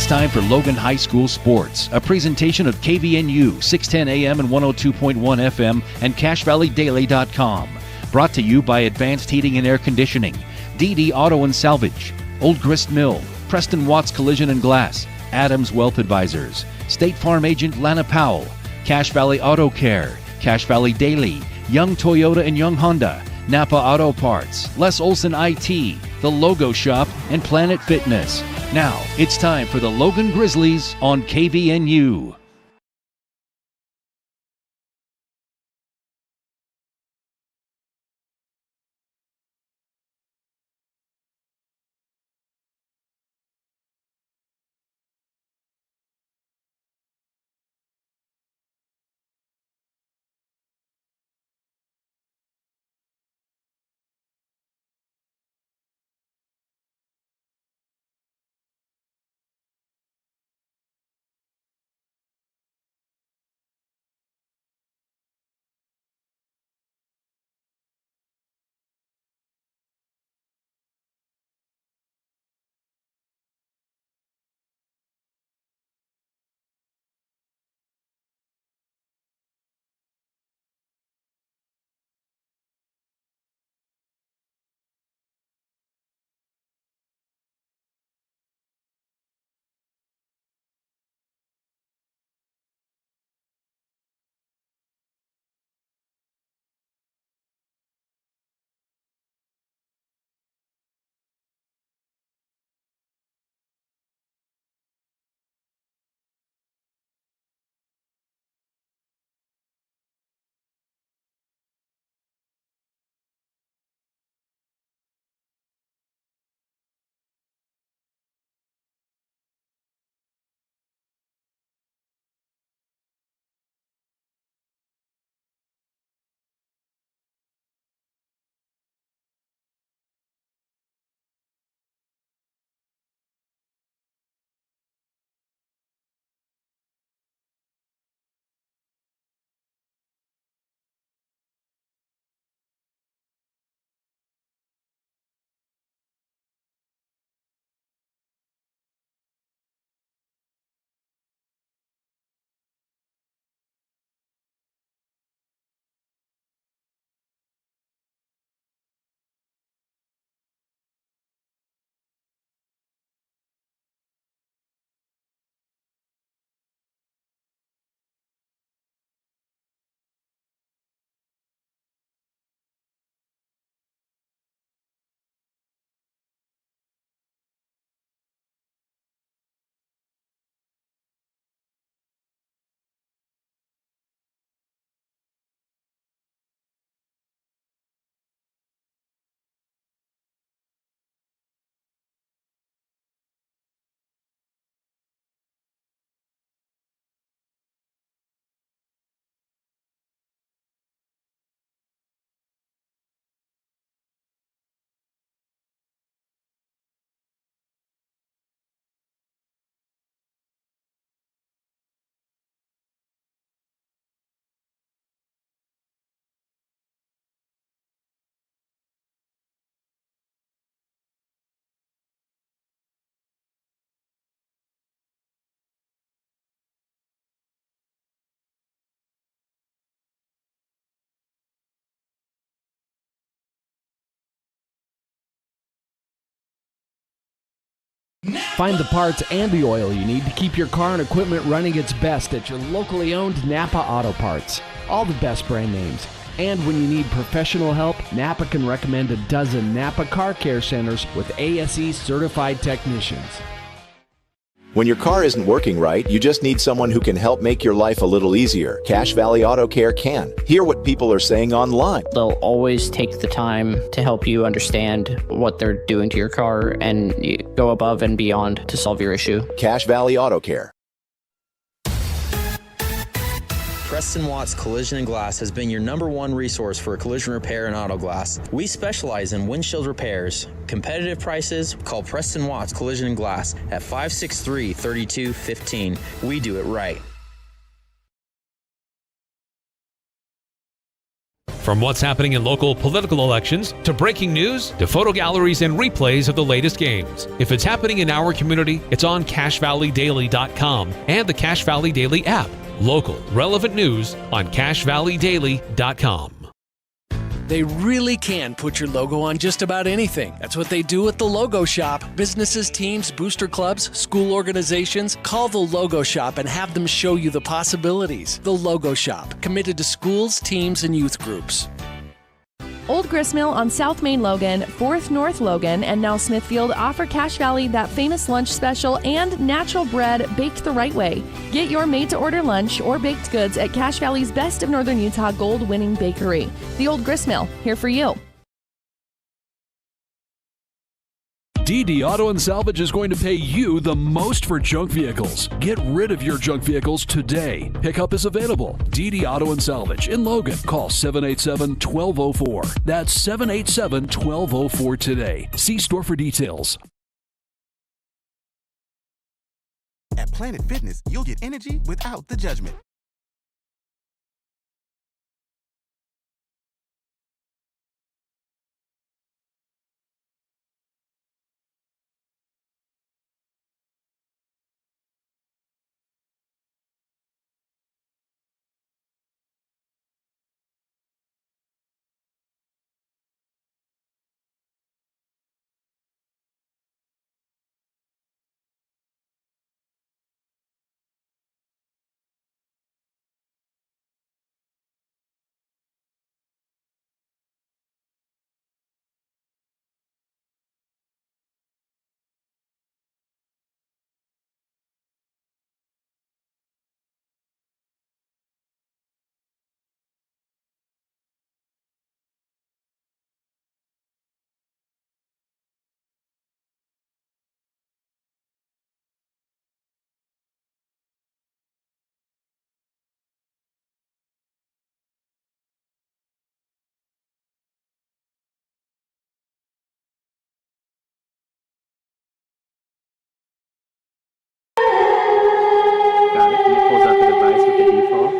time for Logan High School Sports, a presentation of KVNU 610 AM and 102.1 FM and CashValleyDaily.com. Brought to you by Advanced Heating and Air Conditioning, DD Auto and Salvage, Old Grist Mill, Preston Watts Collision and Glass, Adams Wealth Advisors, State Farm Agent Lana Powell, Cache Valley Auto Care, Cache Valley Daily, Young Toyota and Young Honda, Napa Auto Parts, Les Olson IT, The Logo Shop, and Planet Fitness. Now, it's time for the Logan Grizzlies on KVNU. Find the parts and the oil you need to keep your car and equipment running its best at your locally owned Napa Auto Parts. All the best brand names. And when you need professional help, Napa can recommend a dozen Napa Car Care Centers with ASE certified technicians. When your car isn't working right, you just need someone who can help make your life a little easier. Cache Valley Auto Care can. Hear what people are saying online. They'll always take the time to help you understand what they're doing to your car and go above and beyond to solve your issue. Cache Valley Auto Care. Preston Watts Collision and Glass has been your #1 resource for collision repair and auto glass. We specialize in windshield repairs. Competitive prices, call Preston Watts Collision and Glass at 563-3215. We do it right. From what's happening in local political elections, to breaking news, to photo galleries and replays of the latest games. If it's happening in our community, it's on CashValleyDaily.com and the Cache Valley Daily app. Local, relevant news on CashValleyDaily.com. They really can put your logo on just about anything. That's what they do at the Logo Shop. Businesses, teams, booster clubs, school organizations, call the Logo Shop and have them show you the possibilities. The Logo Shop, committed to schools, teams, and youth groups. Old Gristmill on South Main Logan, 4th North Logan, and now Smithfield offer Cache Valley that famous lunch special and natural bread baked the right way. Get your made-to-order lunch or baked goods at Cache Valley's Best of Northern Utah gold-winning bakery. The Old Gristmill, here for you. DD Auto and Salvage is going to pay you the most for junk vehicles. Get rid of your junk vehicles today. Pickup is available. DD Auto and Salvage in Logan. Call 787-1204. That's 787-1204 today. See store for details. At Planet Fitness, you'll get energy without the judgment. Got it. And it pulls up the device with the default.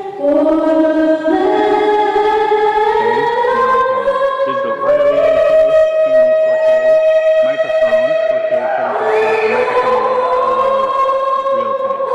Digital audio interface, streaming 4K, microphone, 4K, 30%, microphone real time.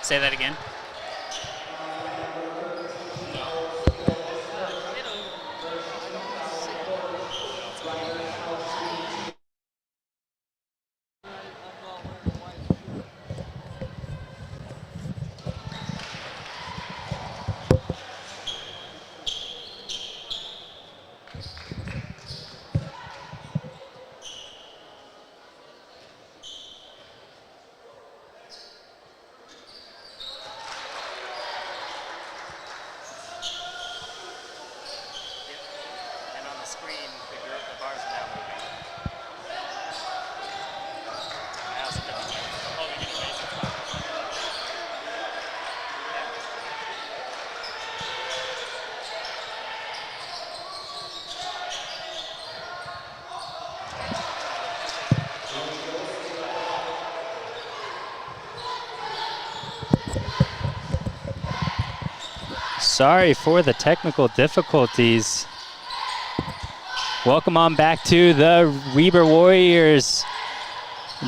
Say that again. Sorry for the technical difficulties. Welcome on back to the Weber Warriors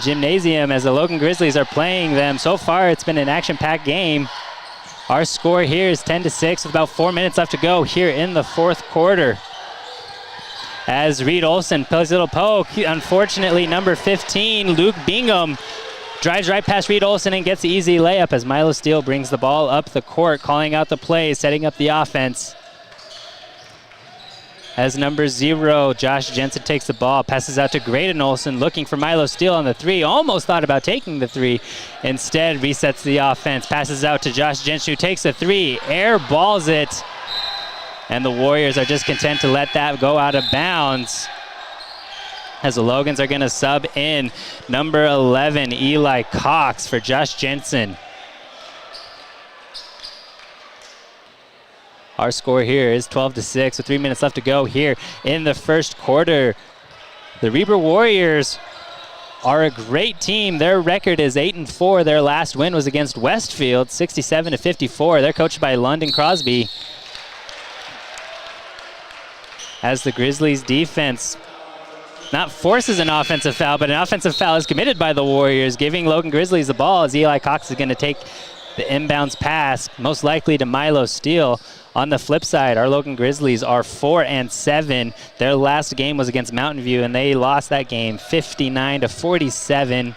Gymnasium as the Logan Grizzlies are playing them. So far, it's been an action-packed game. Our score here is 10-6 with about 4 minutes left to go here in the fourth quarter. As Reed Olson plays a little poke, unfortunately, number 15, Luke Bingham, drives right past Reed Olson and gets the easy layup as Milo Steele brings the ball up the court, calling out the plays, setting up the offense. As number 0, Josh Jensen takes the ball, passes out to Graydon Olson, looking for Milo Steele on the 3. Almost thought about taking the 3. Instead, resets the offense, passes out to Josh Jensen, who takes the 3, air balls it. And the Warriors are just content to let that go out of bounds. As the Logans are going to sub in number 11, Eli Cox, for Josh Jensen. Our score here is 12-6 with 3 minutes left to go here in the first quarter. The Weber Warriors are a great team. Their record is 8-4. Their last win was against Westfield, 67-54. They're coached by London Crosby. As the Grizzlies defense not forces an offensive foul, but an offensive foul is committed by the Warriors, giving Logan Grizzlies the ball as Eli Cox is going to take the inbounds pass, most likely to Milo Steele. On the flip side, our Logan Grizzlies are 4-7. Their last game was against Mountain View, and they lost that game 59-47.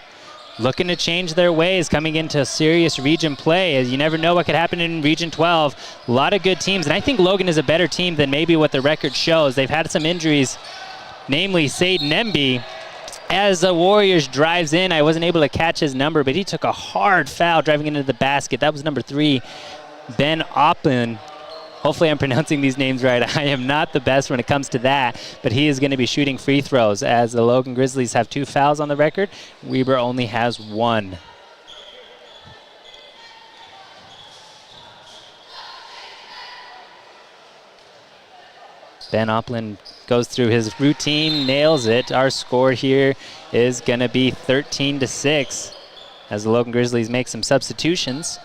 Looking to change their ways coming into serious region play, as you never know what could happen in Region 12. A lot of good teams, and I think Logan is a better team than maybe what the record shows. They've had some injuries, namely Sade Nemby. As the Warriors drives in, I wasn't able to catch his number, but he took a hard foul driving into the basket. That was number 3, Ben Oppen. Hopefully I'm pronouncing these names right. I am not the best when it comes to that, but he is going to be shooting free throws as the Logan Grizzlies have 2 fouls on the record. Weber only has 1. Ben Oppland goes through his routine, nails it. Our score here is going to be 13-6 as the Logan Grizzlies make some substitutions.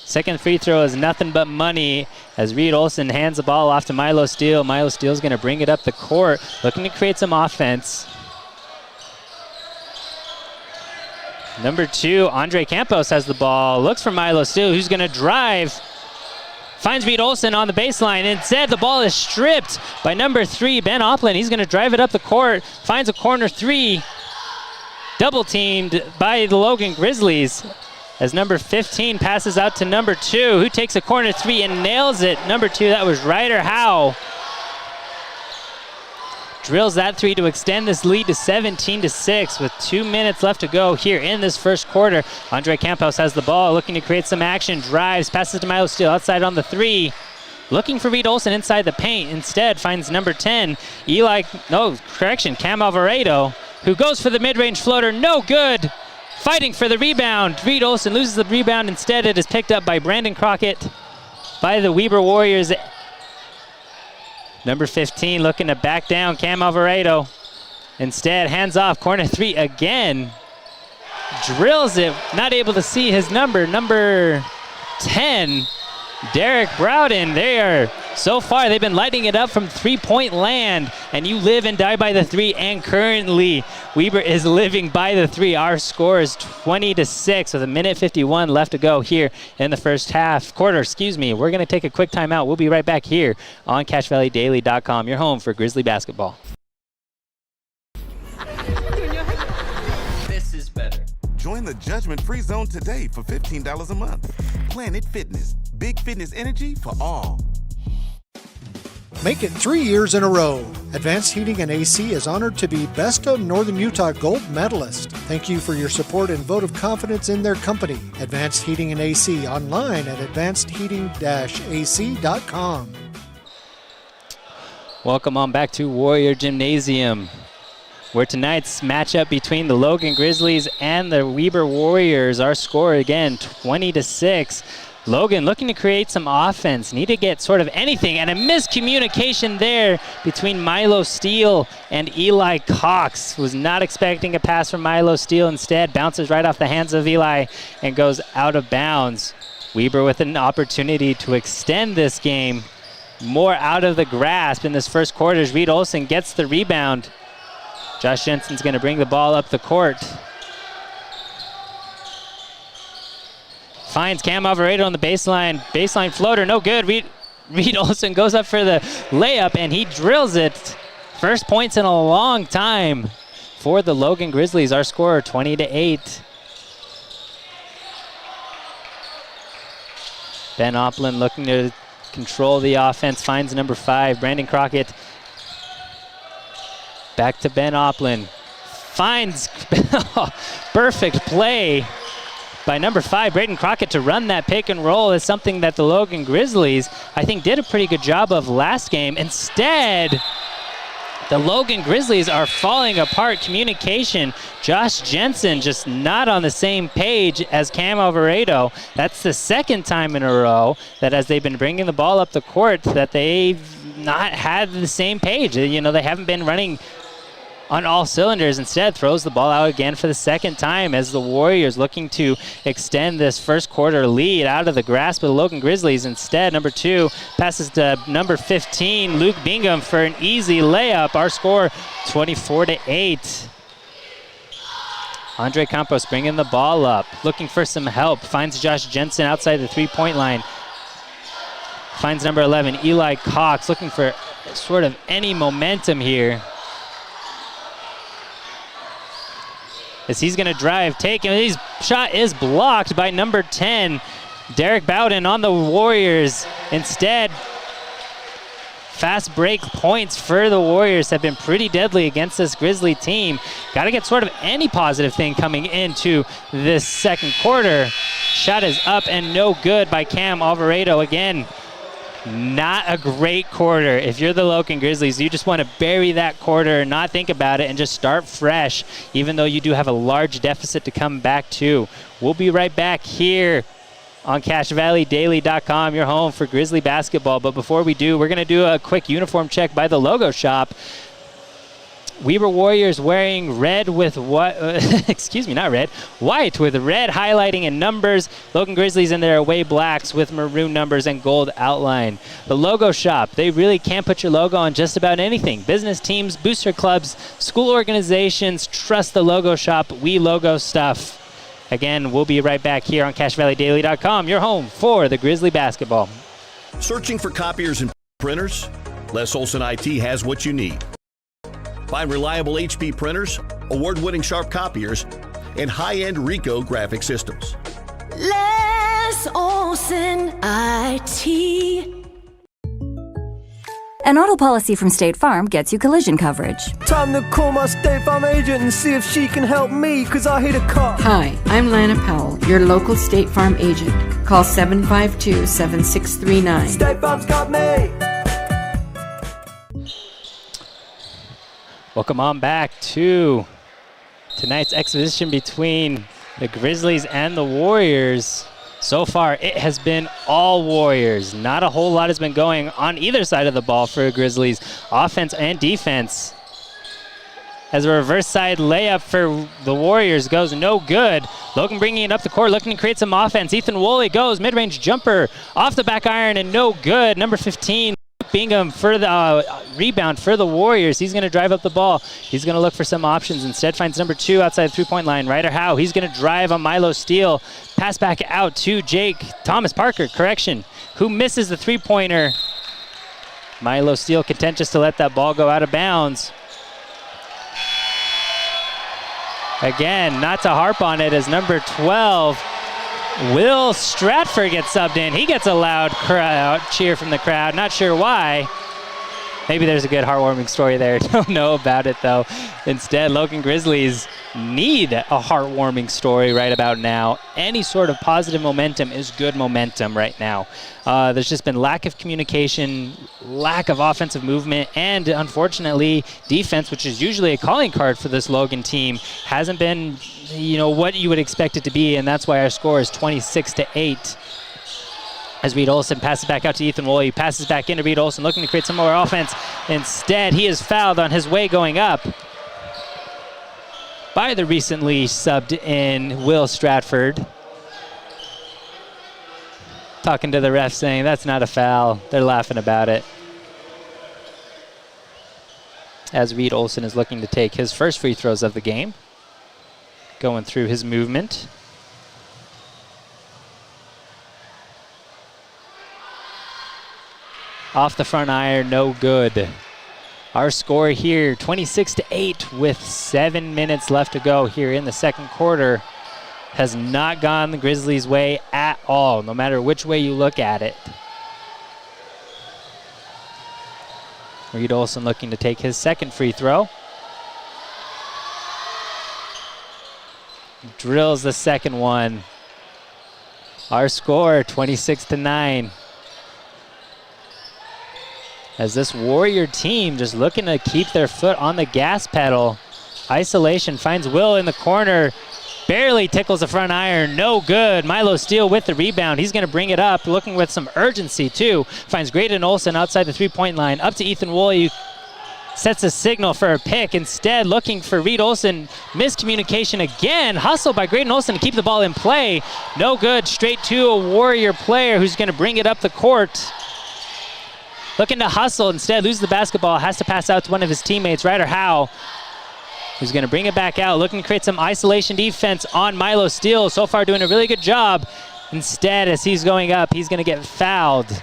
Second free throw is nothing but money as Reed Olson hands the ball off to Milo Steele. Milo Steele's going to bring it up the court, looking to create some offense. Number 2, Andre Campos has the ball. Looks for Milo Steele, who's going to drive. Finds Reed Olson on the baseline. Instead, the ball is stripped by number 3, Ben Oppland. He's going to drive it up the court. Finds a corner 3. Double teamed by the Logan Grizzlies. As number 15 passes out to number 2, who takes a corner 3 and nails it. Number 2, that was Ryder Howe. Drills that 3 to extend this lead to 17-6 with 2 minutes left to go here in this first quarter. Andre Campos has the ball, looking to create some action. Drives, passes to Milo Steele outside on the 3. Looking for Reed Olson inside the paint. Instead, finds number 10, Cam Alvarado, who goes for the mid-range floater. No good. Fighting for the rebound. Reed Olson loses the rebound. Instead, it is picked up by Brandon Crockett by the Weber Warriors. Number 15 looking to back down Cam Alvarado. Instead, hands off, corner 3 again. Drills it, not able to see his number 10. Derek Browden. So far, they've been lighting it up from three-point land, and you live and die by the three, and currently Weber is living by the three. Our score is 20-6 with 1:51 left to go here in the first quarter. We're going to take a quick timeout. We'll be right back here on CashValleyDaily.com, your home for Grizzly basketball. This is better. Join the judgment-free zone today for $15 a month. Planet Fitness. Big fitness energy for all. Make it 3 years in a row. Advanced Heating and AC is honored to be Best of Northern Utah Gold Medalist. Thank you for your support and vote of confidence in their company. Advanced Heating and AC, online at advancedheating-ac.com. Welcome on back to Warrior Gymnasium, where tonight's matchup between the Logan Grizzlies and the Weber Warriors, our score again 20-6. Logan looking to create some offense, need to get sort of anything, and a miscommunication there between Milo Steele and Eli Cox. Was not expecting a pass from Milo Steele, instead bounces right off the hands of Eli and goes out of bounds. Weber with an opportunity to extend this game more out of the grasp in this first quarter as Reed Olsen gets the rebound. Josh Jensen's going to bring the ball up the court. Finds Cam Alvarado on the baseline. Baseline floater, no good. Reed Olsen goes up for the layup, and he drills it. First points in a long time for the Logan Grizzlies. Our score 20-8. Ben Oplin looking to control the offense. Finds number 5, Brandon Crockett. Back to Ben Oplin. Finds perfect play by number 5, Braden Crockett, to run that pick and roll is something that the Logan Grizzlies, I think, did a pretty good job of last game. Instead, the Logan Grizzlies are falling apart. Communication, Josh Jensen just not on the same page as Cam Alvarado. That's the second time in a row that as they've been bringing the ball up the court that they've not had the same page. You know, they haven't been running on all cylinders. Instead, throws the ball out again for the second time as the Warriors looking to extend this first quarter lead out of the grasp of the Logan Grizzlies. Instead, number 2 passes to number 15, Luke Bingham, for an easy layup. Our score 24-8. Andre Campos bringing the ball up, looking for some help. Finds Josh Jensen outside the three-point line. Finds number 11, Eli Cox, looking for sort of any momentum here. As he's going to drive, take him. His shot is blocked by number 10, Derek Bowden on the Warriors. Instead, fast break points for the Warriors have been pretty deadly against this Grizzly team. Got to get sort of any positive thing coming into this second quarter. Shot is up and no good by Cam Alvarado again. Not a great quarter. If you're the Logan Grizzlies, you just want to bury that quarter and not think about it and just start fresh, even though you do have a large deficit to come back to. We'll be right back here on CashValleyDaily.com, your home for Grizzly basketball. But before we do, we're going to do a quick uniform check by the Logo Shop. Weber Warriors wearing red with what? White with red highlighting and numbers. Logan Grizzlies in their away blacks with maroon numbers and gold outline. The Logo Shop, they really can put your logo on just about anything. Business teams, booster clubs, school organizations, trust the Logo Shop. We logo stuff. Again, we'll be right back here on CashValleyDaily.com, your home for the Grizzly basketball. Searching for copiers and printers? Les Olson IT has what you need. Find reliable HP printers, award-winning Sharp copiers, and high-end Ricoh graphic systems. Les Olson IT. An auto policy from State Farm gets you collision coverage. Time to call my State Farm agent and see if she can help me, because I hit a car. Hi, I'm Lana Powell, your local State Farm agent. Call 752-7639. State Farm's got me. Welcome on back to tonight's exhibition between the Grizzlies and the Warriors. So far, it has been all Warriors. Not a whole lot has been going on either side of the ball for the Grizzlies, offense and defense. as a reverse side layup for the Warriors goes no good. Logan bringing it up the court, looking to create some offense. Ethan Woolley goes mid-range jumper off the back iron and no good. Number 15, Bingham for the rebound for the Warriors. He's going to drive up the ball. He's going to look for some options. Instead finds number 2 outside the three-point line. Ryder Howe, he's going to drive on Milo Steele. Pass back out to Thomas Parker, who misses the three-pointer. Milo Steele content just to let that ball go out of bounds. Again, not to harp on it, as number 12, Will Stratford gets subbed in. He gets a loud cheer from the crowd. Not sure why. Maybe there's a good heartwarming story there. Don't know about it, though. Instead, Logan Grizzlies need a heartwarming story right about now. Any sort of positive momentum is good momentum right now. There's just been lack of communication, lack of offensive movement, and unfortunately, defense, which is usually a calling card for this Logan team, hasn't been, what you would expect it to be, and that's why our score is 26-8. As Reed Olson passes back out to Ethan Woolley. He passes back into Reed Olson, looking to create some more offense. Instead, he is fouled on his way going up by the recently subbed in Will Stratford. Talking to the ref saying, that's not a foul. They're laughing about it. As Reed Olson is looking to take his first free throws of the game. Going through his movement. Off the front iron, no good. Our score here, 26-8 with 7 minutes left to go here in the second quarter. Has not gone the Grizzlies' way at all, no matter which way you look at it. Reed Olson looking to take his second free throw. Drills the second one. Our score, 26-9. As this Warrior team just looking to keep their foot on the gas pedal. Isolation finds Will in the corner. Barely tickles the front iron, no good. Milo Steele with the rebound. He's going to bring it up, looking with some urgency too. Finds Graydon Olson outside the three-point line. Up to Ethan Woolley. Sets a signal for a pick. Instead, looking for Reed Olson. Miscommunication again. Hustle by Graydon Olson to keep the ball in play. No good. Straight to a Warrior player who's going to bring it up the court. Looking to hustle, instead loses the basketball, has to pass out to one of his teammates, Ryder Howe, who's going to bring it back out, looking to create some isolation defense on Milo Steele. So far doing a really good job. Instead, as he's going up, he's going to get fouled.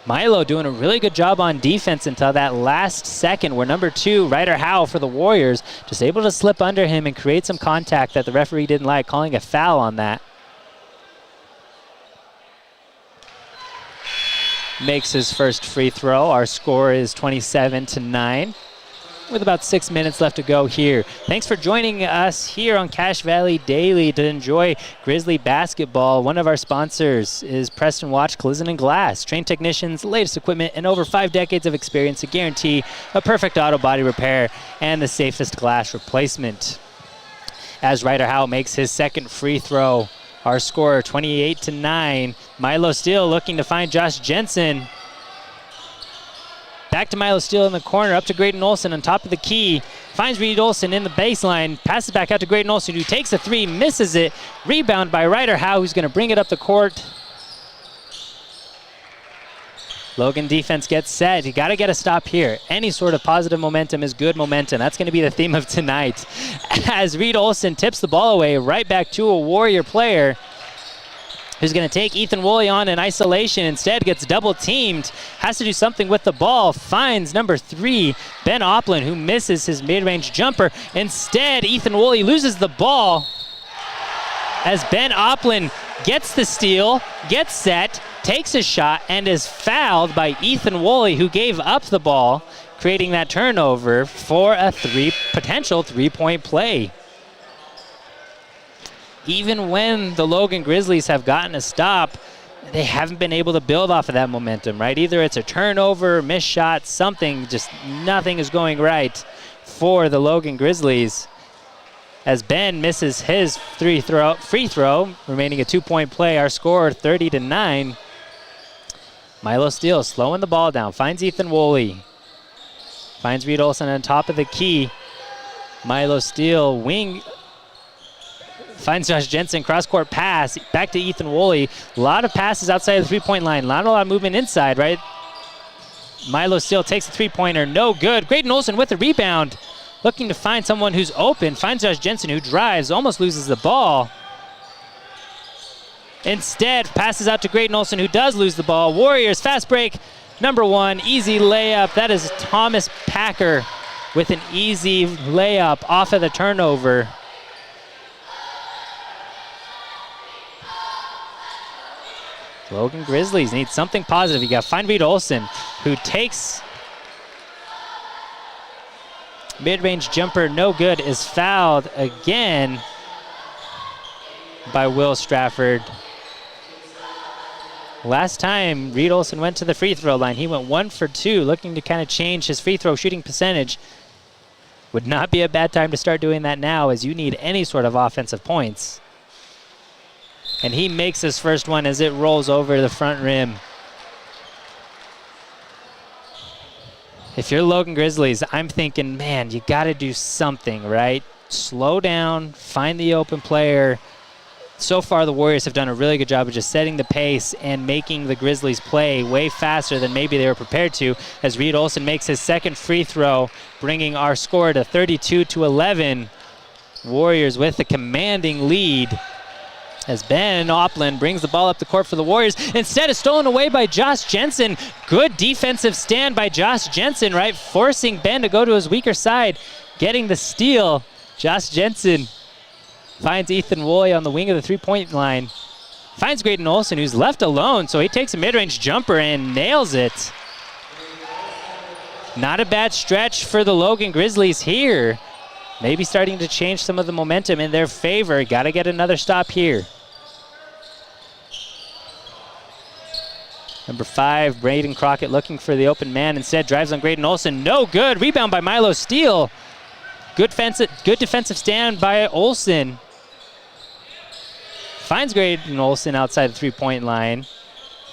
Milo doing a really good job on defense until that last second where number 2, Ryder Howe for the Warriors, just able to slip under him and create some contact that the referee didn't like, calling a foul on that. Makes his first free throw. Our score is 27-9. With about 6 minutes left to go here. Thanks for joining us here on Cache Valley Daily to enjoy Grizzly basketball. One of our sponsors is Preston Watch Collision and Glass. Trained technicians, latest equipment, and over 5 decades of experience to guarantee a perfect auto body repair and the safest glass replacement. As Ryder Howe makes his second free throw, our score 28-9. Milo Steele looking to find Josh Jensen. Back to Milo Steele in the corner, up to Graydon Olson on top of the key. Finds Reed Olson in the baseline, passes back out to Graydon Olson, who takes a 3, misses it. Rebound by Ryder Howe, who's going to bring it up the court. Logan defense gets set. You got to get a stop here. Any sort of positive momentum is good momentum. That's going to be the theme of tonight. As Reed Olson tips the ball away right back to a Warrior player, who's going to take Ethan Woolley on in isolation. Instead gets double teamed, has to do something with the ball, finds number 3, Ben Oplin, who misses his mid-range jumper. Instead, Ethan Woolley loses the ball as Ben Oplin gets the steal, gets set, takes a shot, and is fouled by Ethan Woolley, who gave up the ball, creating that turnover for a potential three-point play. Even when the Logan Grizzlies have gotten a stop, they haven't been able to build off of that momentum, right? Either it's a turnover, missed shot, something, just nothing is going right for the Logan Grizzlies. As Ben misses his free throw, remaining a 2-point play, our score 30-9. Milo Steele slowing the ball down, finds Ethan Woolley. Finds Reed Olson on top of the key. Milo Steele, wing, finds Josh Jensen, cross-court pass, back to Ethan Woolley. A lot of passes outside of the three-point line, not a lot of movement inside, right? Milo Steele takes the three-pointer, no good. Graydon Olson with the rebound, looking to find someone who's open, finds Josh Jensen who drives, almost loses the ball. Instead, passes out to Graydon Olson, who does lose the ball. Warriors, fast break, number one, easy layup. That is Thomas Packer with an easy layup off of the turnover. Logan Grizzlies need something positive. You got to find Reed Olson, who takes mid-range jumper, no good, is fouled again by Will Strafford. Last time Reed Olson went to the free throw line, he went 1 for 2, looking to kind of change his free throw shooting percentage. Would not be a bad time to start doing that now, as you need any sort of offensive points. And he makes his first one as it rolls over the front rim. If you're Logan Grizzlies, I'm thinking, man, you got to do something, right? Slow down, find the open player. So far, the Warriors have done a really good job of just setting the pace and making the Grizzlies play way faster than maybe they were prepared to, as Reed Olson makes his second free throw, bringing our score to 32-11. Warriors with a commanding lead, as Ben Opland brings the ball up the court for the Warriors. Instead, it's stolen away by Josh Jensen. Good defensive stand by Josh Jensen, right? Forcing Ben to go to his weaker side, getting the steal. Josh Jensen finds Ethan Woolley on the wing of the three-point line. Finds Graydon Olson, who's left alone, so he takes a mid-range jumper and nails it. Not a bad stretch for the Logan Grizzlies here. Maybe starting to change some of the momentum in their favor. Got to get another stop here. Number 5, Braden Crockett looking for the open man. Instead, drives on Graydon Olson. No good. Rebound by Milo Steele. Good defensive stand by Olson. Finds Graydon Olson outside the three-point line.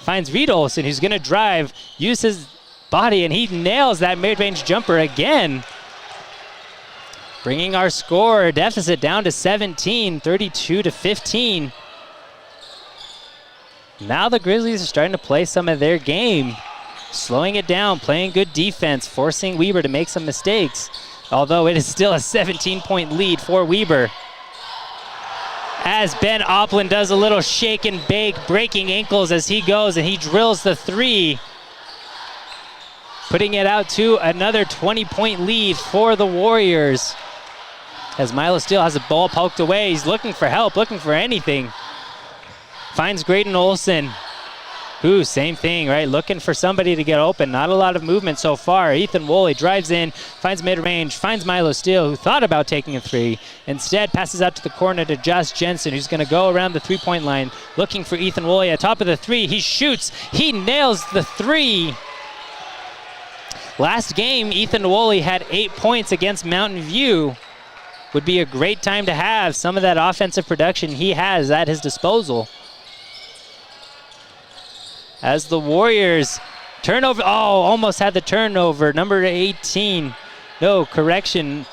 Finds Reed Olson, who's going to drive, use his body, and he nails that mid-range jumper again. Bringing our score deficit down to 17, 32-15. Now the Grizzlies are starting to play some of their game. Slowing it down, playing good defense, forcing Weber to make some mistakes. Although it is still a 17-point lead for Weber. As Ben Opland does a little shake and bake, breaking ankles as he goes, and he drills the three. Putting it out to another 20-point lead for the Warriors. As Milo Steele has a ball poked away, he's looking for help, looking for anything. Finds Graydon Olson, who, same thing, right? Looking for somebody to get open. Not a lot of movement so far. Ethan Woolley drives in, finds mid-range, finds Milo Steele, who thought about taking a three. Instead, passes out to the corner to Josh Jensen, who's going to go around the three-point line, looking for Ethan Woolley at top of the three. He shoots. He nails the three. Last game, Ethan Woolley had 8 points against Mountain View. Would be a great time to have some of that offensive production he has at his disposal. As the Warriors turnover, almost had the turnover. Number 18, no, correction.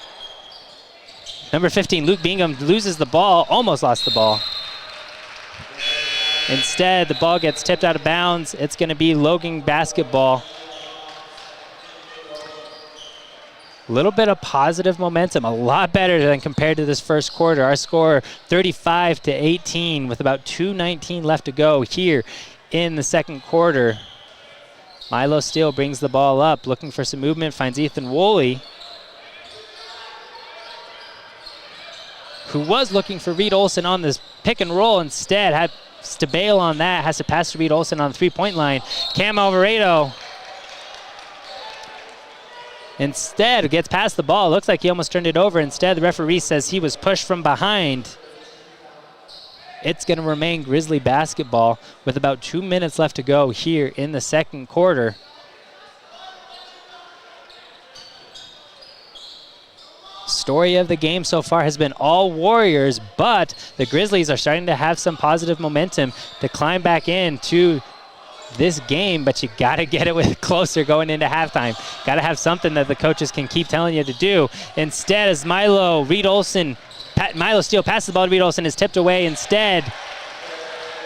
Number 15, Luke Bingham loses the ball, almost lost the ball. Instead, the ball gets tipped out of bounds. It's going to be Logan basketball. A little bit of positive momentum, a lot better than compared to this first quarter. Our score 35-18 with about 2:19 left to go here in the second quarter. Milo Steele brings the ball up, looking for some movement, finds Ethan Woolley, who was looking for Reed Olson on this pick and roll. Instead, has to bail on that, has to pass to Reed Olson on the three-point line. Cam Alvarado instead gets past the ball. Looks like he almost turned it over. Instead, the referee says he was pushed from behind. It's going to remain Grizzly basketball with about 2 minutes left to go here in the second quarter. Story of the game so far has been all Warriors, but the Grizzlies are starting to have some positive momentum to climb back into this game, but you got to get it with closer going into halftime. Got to have something that the coaches can keep telling you to do. Instead, as Milo Steele passes the ball to Reed Olson, is tipped away instead.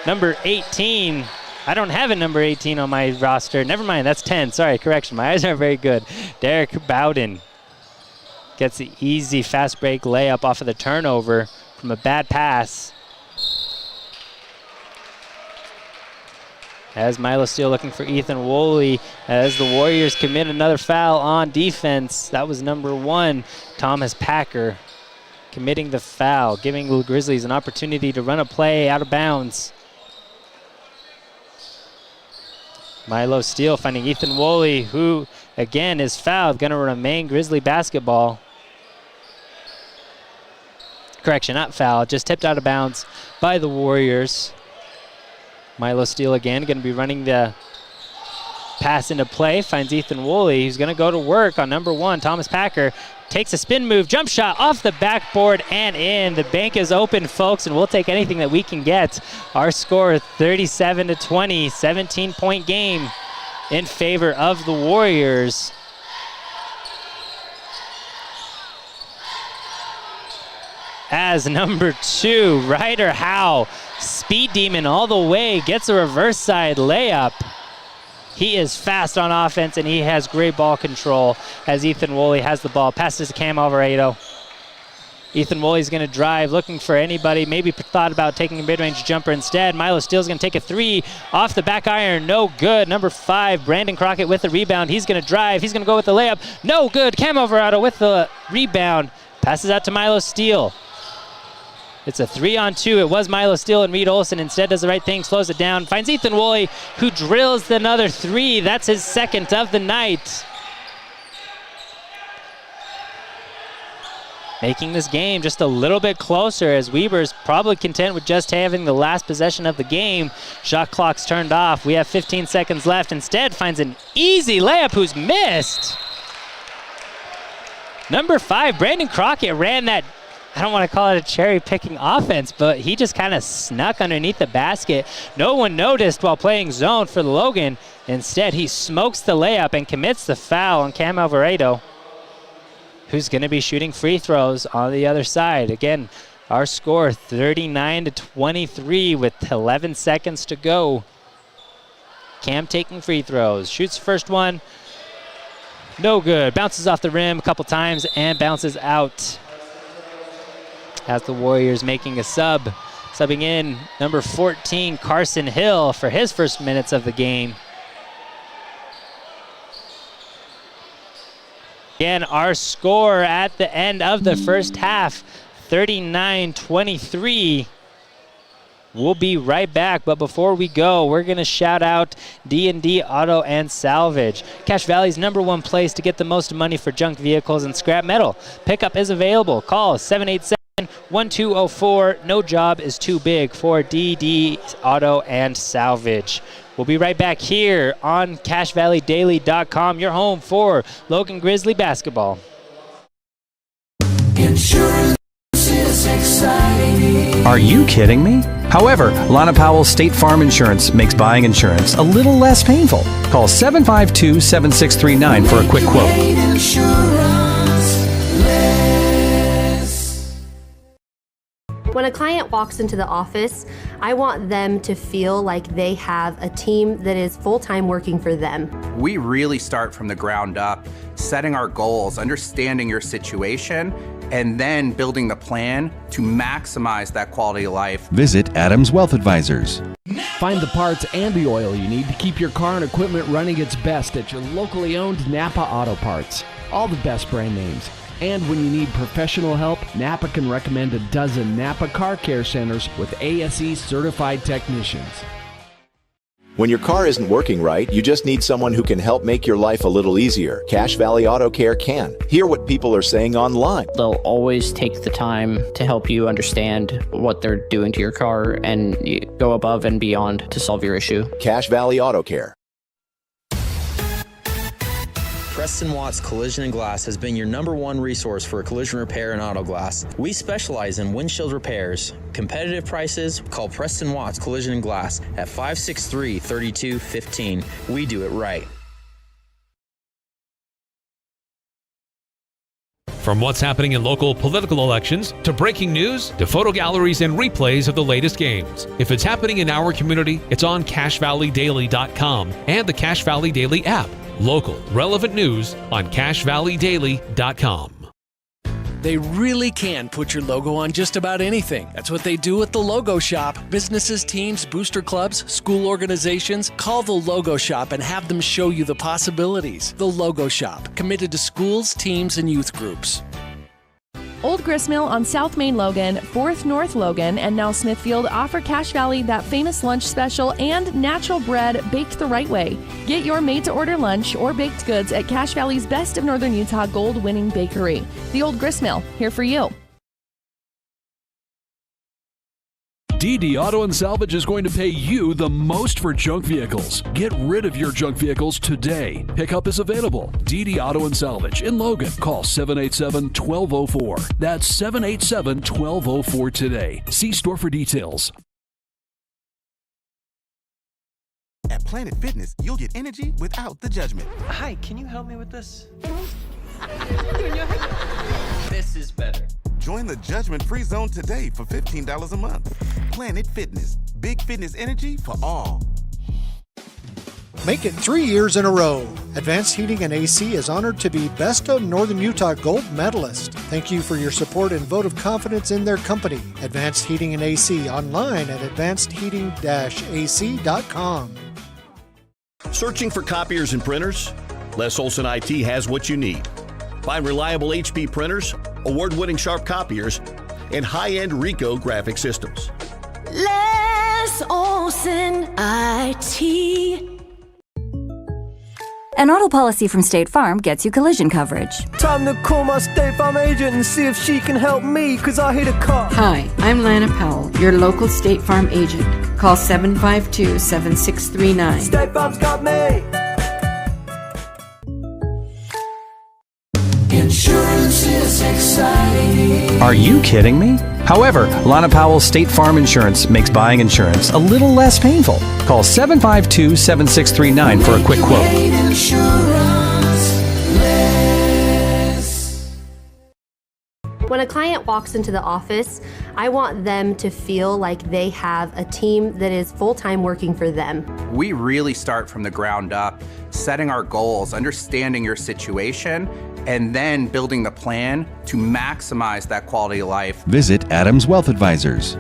Number 18. I don't have a number 18 on my roster. Never mind, that's 10. Sorry, correction. My eyes aren't very good. Derek Bowden gets the easy fast break layup off of the turnover from a bad pass. As Milo Steele looking for Ethan Woolley, as the Warriors commit another foul on defense. That was number 1, Thomas Packer, committing the foul, giving the Grizzlies an opportunity to run a play out of bounds. Milo Steele finding Ethan Woolley, who again is fouled, going to remain Grizzly basketball. Correction, not foul, just tipped out of bounds by the Warriors. Milo Steele again going to be running the pass into play, finds Ethan Woolley, who's going to go to work on number 1, Thomas Packer. Takes a spin move, jump shot off the backboard and in. The bank is open, folks, and we'll take anything that we can get. Our score 37-20, 17-point game in favor of the Warriors. As number 2, Ryder Howe, speed demon all the way, gets a reverse side layup. He is fast on offense, and he has great ball control as Ethan Woolley has the ball. Passes to Cam Alvarado. Ethan Woolley's going to drive, looking for anybody. Maybe thought about taking a mid-range jumper instead. Milo Steele's going to take a 3 off the back iron. No good. Number 5, Brandon Crockett with the rebound. He's going to drive. He's going to go with the layup. No good. Cam Alvarado with the rebound. Passes out to Milo Steele. It's a 3-on-2. It was Milo Steele, and Reed Olson instead does the right thing, slows it down, finds Ethan Woolley, who drills another 3. That's his second of the night. Making this game just a little bit closer, as Weber's probably content with just having the last possession of the game. Shot clock's turned off. We have 15 seconds left. Instead finds an easy layup, who's missed. Number 5, Brandon Crockett ran that, I don't want to call it a cherry-picking offense, but he just kind of snuck underneath the basket. No one noticed while playing zone for Logan. Instead, he smokes the layup and commits the foul on Cam Alvarado, who's going to be shooting free throws on the other side. Again, our score 39-23 with 11 seconds to go. Cam taking free throws. Shoots first one. No good. Bounces off the rim a couple times and bounces out. As the Warriors making a sub. Subbing in number 14, Carson Hill, for his first minutes of the game. Again, our score at the end of the first half, 39-23. We'll be right back, but before we go, we're going to shout out D&D Auto and Salvage, Cache Valley's #1 place to get the most money for junk vehicles and scrap metal. Pickup is available. Call 787-1204. No job is too big for D&D Auto and Salvage. We'll be right back here on CacheValleyDaily.com, your home for Logan Grizzly basketball. Insurance is exciting. Are you kidding me? However, Lana Powell State Farm Insurance makes buying insurance a little less painful. Call 752-7639 for a quick quote. When a client walks into the office, I want them to feel like they have a team that is full-time working for them. We really start from the ground up, setting our goals, understanding your situation, and then building the plan to maximize that quality of life. Visit Adams Wealth Advisors. Find the parts and the oil you need to keep your car and equipment running its best at your locally owned Napa Auto Parts. All the best brand names. And when you need professional help, Napa can recommend a dozen Napa Car Care Centers with ASE certified technicians. When your car isn't working right, you just need someone who can help make your life a little easier. Cache Valley Auto Care can. Hear what people are saying online. They'll always take the time to help you understand what they're doing to your car and go above and beyond to solve your issue. Cache Valley Auto Care. Preston Watts Collision and Glass has been your #1 resource for collision repair and auto glass. We specialize in windshield repairs. Competitive prices, call Preston Watts Collision and Glass at 563-3215. We do it right. From what's happening in local political elections, to breaking news, to photo galleries and replays of the latest games. If it's happening in our community, it's on CashValleyDaily.com and the Cache Valley Daily app. Local, relevant news on CashValleyDaily.com. They really can put your logo on just about anything. That's what they do at the Logo Shop. Businesses, teams, booster clubs, school organizations, call the Logo Shop and have them show you the possibilities. The Logo Shop, committed to schools, teams, and youth groups. Old Gristmill on South Main Logan, 4th North Logan, and now Smithfield offer Cache Valley that famous lunch special and natural bread baked the right way. Get your made-to-order lunch or baked goods at Cache Valley's Best of Northern Utah gold-winning bakery. The Old Gristmill, here for you. DD Auto and Salvage is going to pay you the most for junk vehicles. Get rid of your junk vehicles today. Pickup is available. DD Auto and Salvage in Logan. Call 787-1204. That's 787-1204 today. See store for details. At Planet Fitness, you'll get energy without the judgment. Hi, can you help me with this? This is better. Join the judgment-free zone today for $15 a month. Planet Fitness, big fitness energy for all. Make it 3 years in a row. Advanced Heating and AC is honored to be Best of Northern Utah Gold Medalist. Thank you for your support and vote of confidence in their company. Advanced Heating and AC, online at advancedheating-ac.com. Searching for copiers and printers? Les Olson IT has what you need. Find reliable HP printers, award-winning Sharp copiers, and high-end Ricoh graphic systems. Les Olson IT. An auto policy from State Farm gets you collision coverage. Time to call my State Farm agent and see if she can help me, cause I hit a car. Hi, I'm Lana Powell, your local State Farm agent. Call 752-7639. State Farm's got me. Insurance is exciting. Are you kidding me? However, Lana Powell's State Farm Insurance makes buying insurance a little less painful. Call 752-7639 for a quick quote. When a client walks into the office, I want them to feel like they have a team that is full-time working for them. We really start from the ground up, setting our goals, understanding your situation, and then building the plan to maximize that quality of life. Visit Adams Wealth Advisors.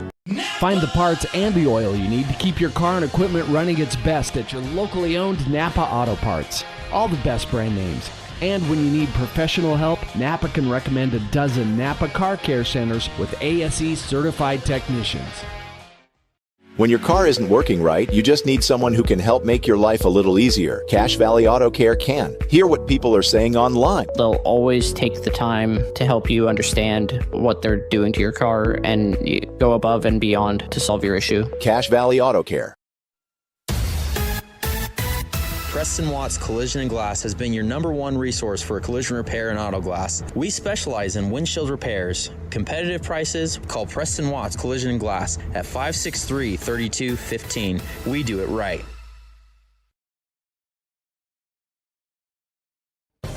Find the parts and the oil you need to keep your car and equipment running its best at your locally owned Napa Auto Parts. All the best brand names. And when you need professional help, Napa can recommend a dozen Napa Car Care Centers with ASE certified technicians. When your car isn't working right, you just need someone who can help make your life a little easier. Cache Valley Auto Care can. Hear what people are saying online. They'll always take the time to help you understand what they're doing to your car and go above and beyond to solve your issue. Cache Valley Auto Care. Preston Watts Collision and Glass has been your #1 resource for collision repair and auto glass. We specialize in windshield repairs. Competitive prices, call Preston Watts Collision and Glass at 563-3215. We do it right.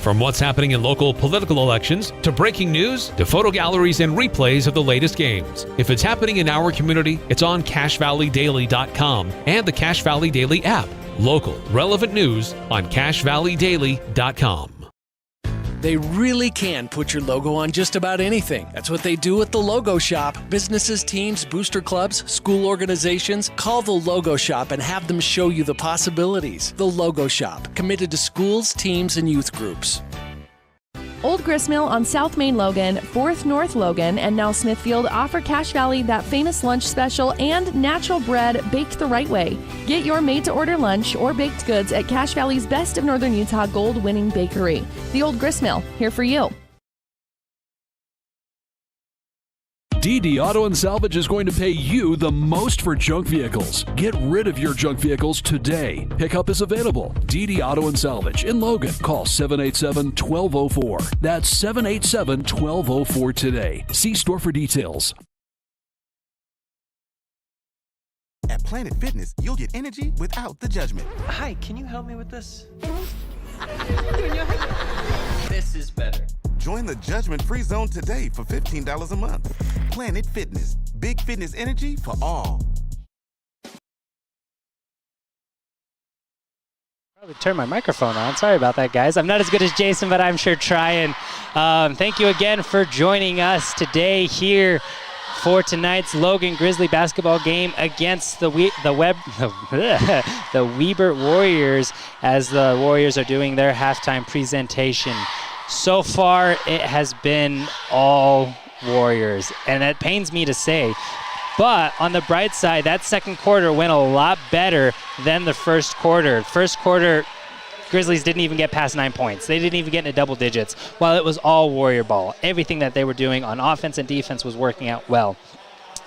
From what's happening in local political elections, to breaking news, to photo galleries and replays of the latest games. If it's happening in our community, it's on CashValleyDaily.com and the Cache Valley Daily app. Local, relevant news on CashValleyDaily.com. They really can put your logo on just about anything. That's what they do at the Logo Shop. Businesses, teams, booster clubs, school organizations, call the Logo Shop and have them show you the possibilities. The Logo Shop, committed to schools, teams, and youth groups. Old Gristmill on South Main Logan, 4th North Logan, and now Smithfield offer Cache Valley that famous lunch special and natural bread baked the right way. Get your made-to-order lunch or baked goods at Cache Valley's Best of Northern Utah gold-winning bakery. The Old Gristmill, here for you. DD Auto and Salvage is going to pay you the most for junk vehicles. Get rid of your junk vehicles today. Pickup is available. DD Auto and Salvage in Logan. Call 787-1204. That's 787-1204 today. See store for details. At Planet Fitness, you'll get energy without the judgment. Hi, can you help me with this? This is better. Join the judgment-free zone today for $15 a month. Planet Fitness. Big fitness energy for all. Probably turn my microphone on. Sorry about that, guys. I'm not as good as Jason, but I'm sure trying. Thank you again for joining us today here for tonight's Logan Grizzly basketball game against the Weber Warriors, as the Warriors are doing their halftime presentation. So far, it has been all Warriors, and it pains me to say. But on the bright side, that second quarter went a lot better than the first quarter. First quarter, Grizzlies didn't even get past 9 points. They didn't even get into double digits, while it was all Warrior ball. Everything that they were doing on offense and defense was working out well.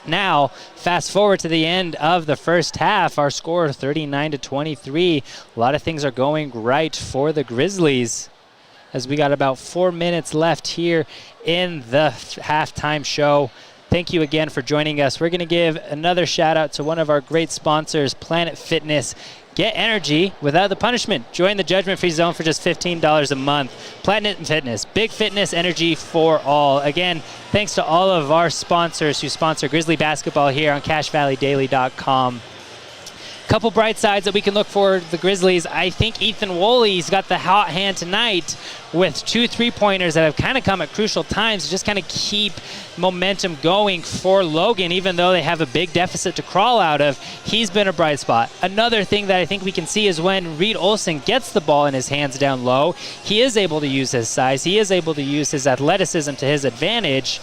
Now, fast forward to the end of the first half, our score 39-23. A lot of things are going right for the Grizzlies, as we got about 4 minutes left here in the halftime show. Thank you again for joining us. We're going to give another shout out to one of our great sponsors, Planet Fitness. Get energy without the punishment. Join the judgment-free zone for just $15 a month. Planet Fitness, big fitness energy for all. Again, thanks to all of our sponsors who sponsor Grizzly basketball here on CashValleyDaily.com. Couple bright sides that we can look for the Grizzlies. I think Ethan Woolley's got the hot hand tonight with 2 3-pointers that have kind of come at crucial times to just kind of keep momentum going for Logan, even though they have a big deficit to crawl out of. He's been a bright spot. Another thing that I think we can see is when Reed Olson gets the ball in his hands down low, he is able to use his size. He is able to use his athleticism to his advantage.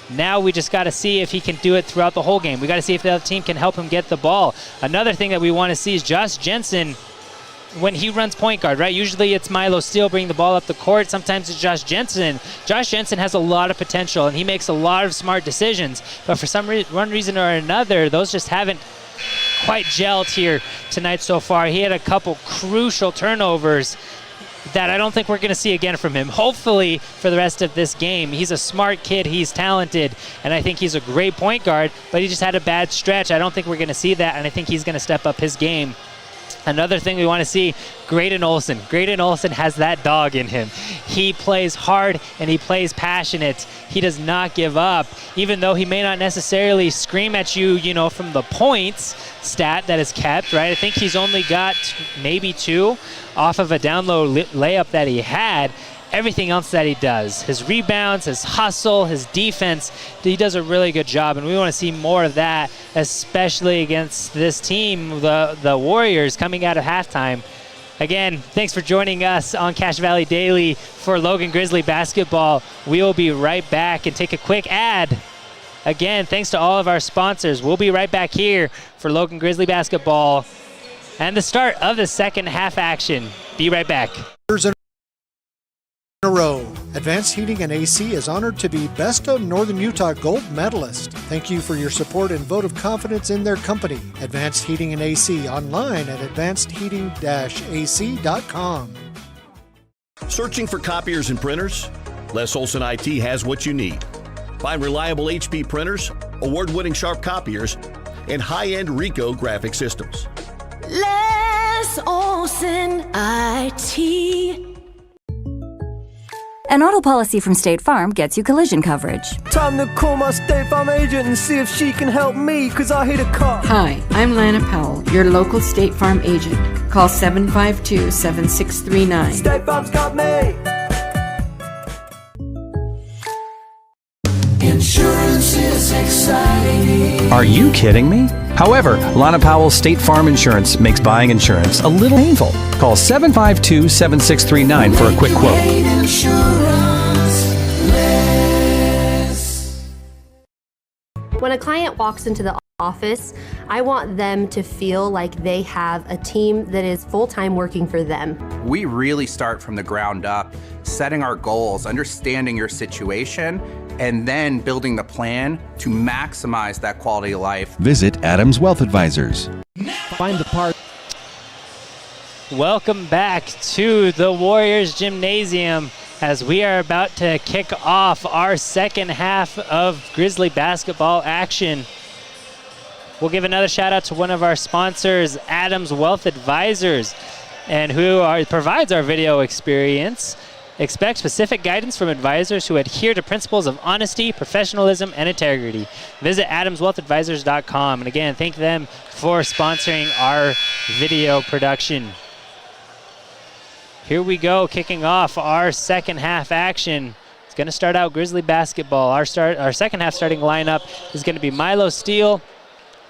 Now we just got to see if he can do it throughout the whole game. We got to see if the other team can help him get the ball. Another thing that we want to see is Josh Jensen when he runs point guard, right? Usually it's Milo Steele bringing the ball up the court. Sometimes it's Josh Jensen. Josh Jensen has a lot of potential, and he makes a lot of smart decisions. But for one reason or another, those just haven't quite gelled here tonight so far. He had a couple crucial turnovers that I don't think we're going to see again from him. Hopefully for the rest of this game. He's a smart kid, he's talented, and I think he's a great point guard, but he just had a bad stretch. I don't think we're going to see that, and I think he's going to step up his game. Another thing we want to see, Graydon Olson. Graydon Olson has that dog in him. He plays hard and he plays passionate. He does not give up, even though he may not necessarily scream at you, from the points stat that is kept, right? I think he's only got maybe 2 off of a down low layup that he had. Everything else that he does, his rebounds, his hustle, his defense, he does a really good job, and we want to see more of that, especially against this team, the Warriors, coming out of halftime. Again, thanks for joining us on Cache Valley Daily for Logan Grizzly basketball. We will be right back and take a quick ad. Again, thanks to all of our sponsors. We'll be right back here for Logan Grizzly basketball and the start of the second half action. Be right back. In a row. Advanced Heating and AC is honored to be Best of Northern Utah Gold Medalist. Thank you for your support and vote of confidence in their company. Advanced Heating and AC, online at advancedheating-ac.com. Searching for copiers and printers? Les Olson IT has what you need. Find reliable HP printers, award-winning Sharp copiers, and high-end Ricoh graphic systems. Les Olson IT. An auto policy from State Farm gets you collision coverage. Time to call my State Farm agent and see if she can help me, cause I hit a car. Hi, I'm Lana Powell, your local State Farm agent. Call 752-7639. State Farm's got me. Insurance is exciting. Are you kidding me? However, Lana Powell State Farm Insurance makes buying insurance a little painful. Call 752-7639 for a quick quote. When a client walks into the office, I want them to feel like they have a team that is full-time working for them. We really start from the ground up, setting our goals, understanding your situation, and then building the plan to maximize that quality of life. Visit Adams Wealth Advisors. Find the part. Welcome back to the Warriors Gymnasium as we are about to kick off our second half of Grizzly basketball action. We'll give another shout out to one of our sponsors, Adams Wealth Advisors, and who provides our video experience. Expect specific guidance from advisors who adhere to principles of honesty, professionalism, and integrity. Visit adamswealthadvisors.com. And again, thank them for sponsoring our video production. Here we go, kicking off our second half action. It's going to start out Grizzly basketball. Our second half starting lineup is going to be Milo Steele,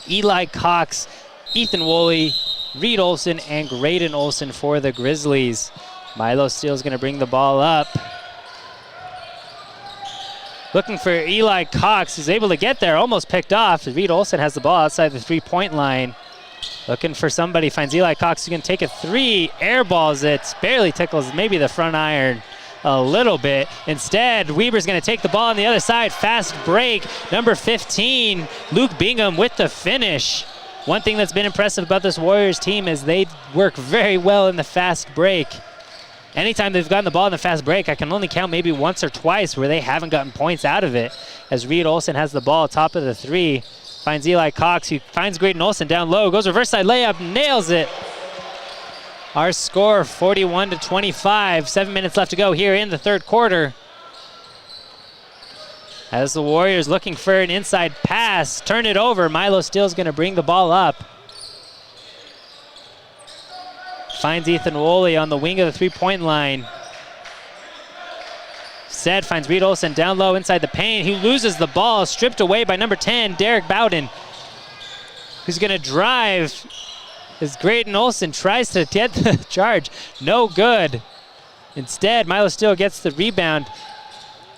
Eli Cox, Ethan Woolley, Reed Olson, and Graydon Olson for the Grizzlies. Milo Steele is going to bring the ball up. Looking for Eli Cox, who's able to get there, almost picked off. Reed Olson has the ball outside the three-point line. Looking for somebody, finds Eli Cox, who's going to take a three, airballs it, barely tickles maybe the front iron a little bit. Instead, Weber's going to take the ball on the other side. Fast break, number 15, Luke Bingham with the finish. One thing that's been impressive about this Warriors team is they work very well in the fast break. Anytime they've gotten the ball in the fast break, I can only count maybe once or twice where they haven't gotten points out of it. As Reed Olson has the ball top of the three, finds Eli Cox, who finds Graydon Olson down low, goes reverse side layup, nails it. Our score 41-25, 7 minutes left to go here in the third quarter. As the Warriors looking for an inside pass, turn it over. Milo Steele's going to bring the ball up. Finds Ethan Woolley on the wing of the three-point line. Said finds Reed Olson down low inside the paint. He loses the ball, stripped away by number 10, Derek Bowden, who's going to drive as Graydon Olson tries to get the charge. No good. Instead, Milo Steele gets the rebound.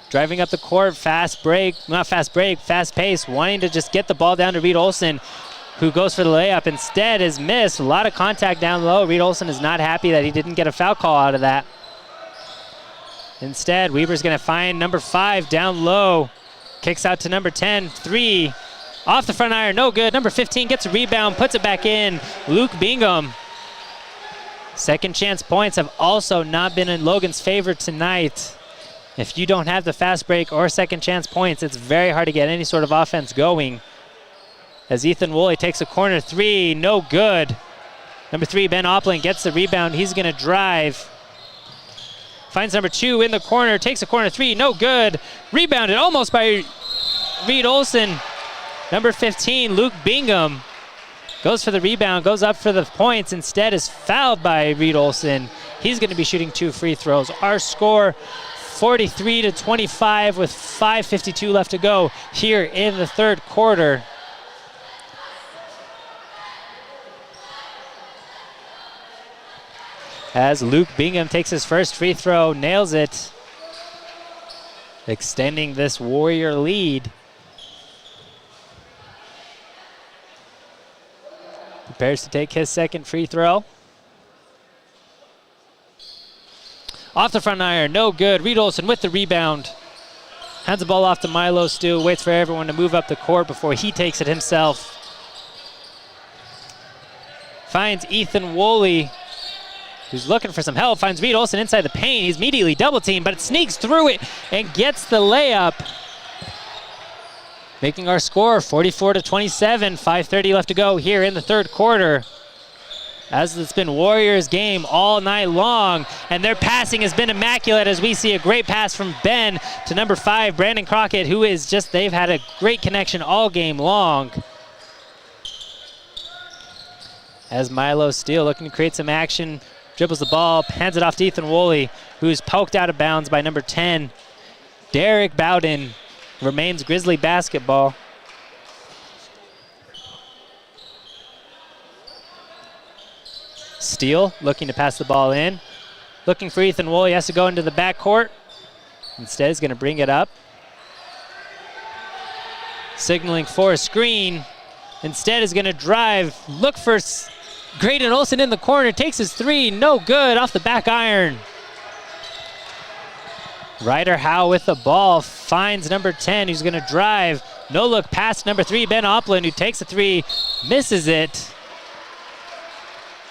Driving up the court, fast pace, wanting to just get the ball down to Reed Olson, who goes for the layup. Instead is missed. A lot of contact down low. Reed Olson is not happy that he didn't get a foul call out of that. Instead, Weber's going to find number 5 down low. Kicks out to number 10, 3. Off the front iron, no good. Number 15 gets a rebound, puts it back in. Luke Bingham. Second chance points have also not been in Logan's favor tonight. If you don't have the fast break or second chance points, it's very hard to get any sort of offense going. As Ethan Woolley takes a corner 3, no good. Number 3, Ben Oppling gets the rebound. He's going to drive. Finds number 2 in the corner, takes a corner 3, no good. Rebounded almost by Reed Olson. Number 15, Luke Bingham, goes for the rebound, goes up for the points. Instead is fouled by Reed Olson. He's going to be shooting 2 free throws. Our score, 43-25 with 5:52 left to go here in the third quarter. As Luke Bingham takes his first free throw, nails it, extending this Warrior lead. Prepares to take his second free throw. Off the front iron, no good. Reed Olson with the rebound. Hands the ball off to Milo Steele, waits for everyone to move up the court before he takes it himself. Finds Ethan Woolley, who's looking for some help, finds Reed Olson inside the paint. He's immediately double teamed, but it sneaks through it and gets the layup. Making our score 44-27, 5:30 left to go here in the third quarter. As it's been Warriors game all night long, and their passing has been immaculate as we see a great pass from Ben to number 5, Brandon Crockett, who is just, they've had a great connection all game long. As Milo Steele looking to create some action, dribbles the ball, hands it off to Ethan Woolley, who's poked out of bounds by number 10. Derek Bowden remains Grizzly basketball. Steele looking to pass the ball in. Looking for Ethan Woolley, has to go into the backcourt. Instead, he's going to bring it up. Signaling for a screen. Instead is going to drive. Look for Graydon Olson in the corner. Takes his 3. No good. Off the back iron. Ryder Howe with the ball, finds number 10, who's going to drive. No look past number 3, Ben Opland, who takes a 3, misses it.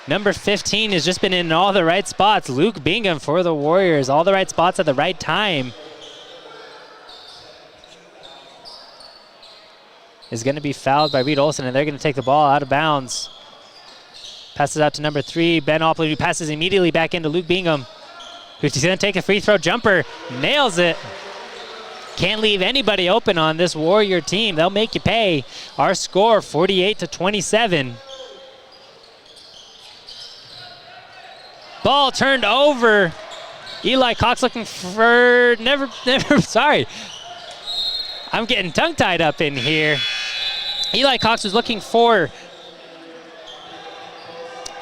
Number 15 has just been in all the right spots. Luke Bingham for the Warriors, all the right spots at the right time. Is going to be fouled by Reed Olson, and they're going to take the ball out of bounds. Passes out to number 3, Ben Opland, who passes immediately back into Luke Bingham, who's going to take a free throw jumper, nails it. Can't leave anybody open on this Warrior team. They'll make you pay. Our score, 48-27. Ball turned over. Eli Cox looking for, sorry. I'm getting tongue-tied up in here. Eli Cox was looking for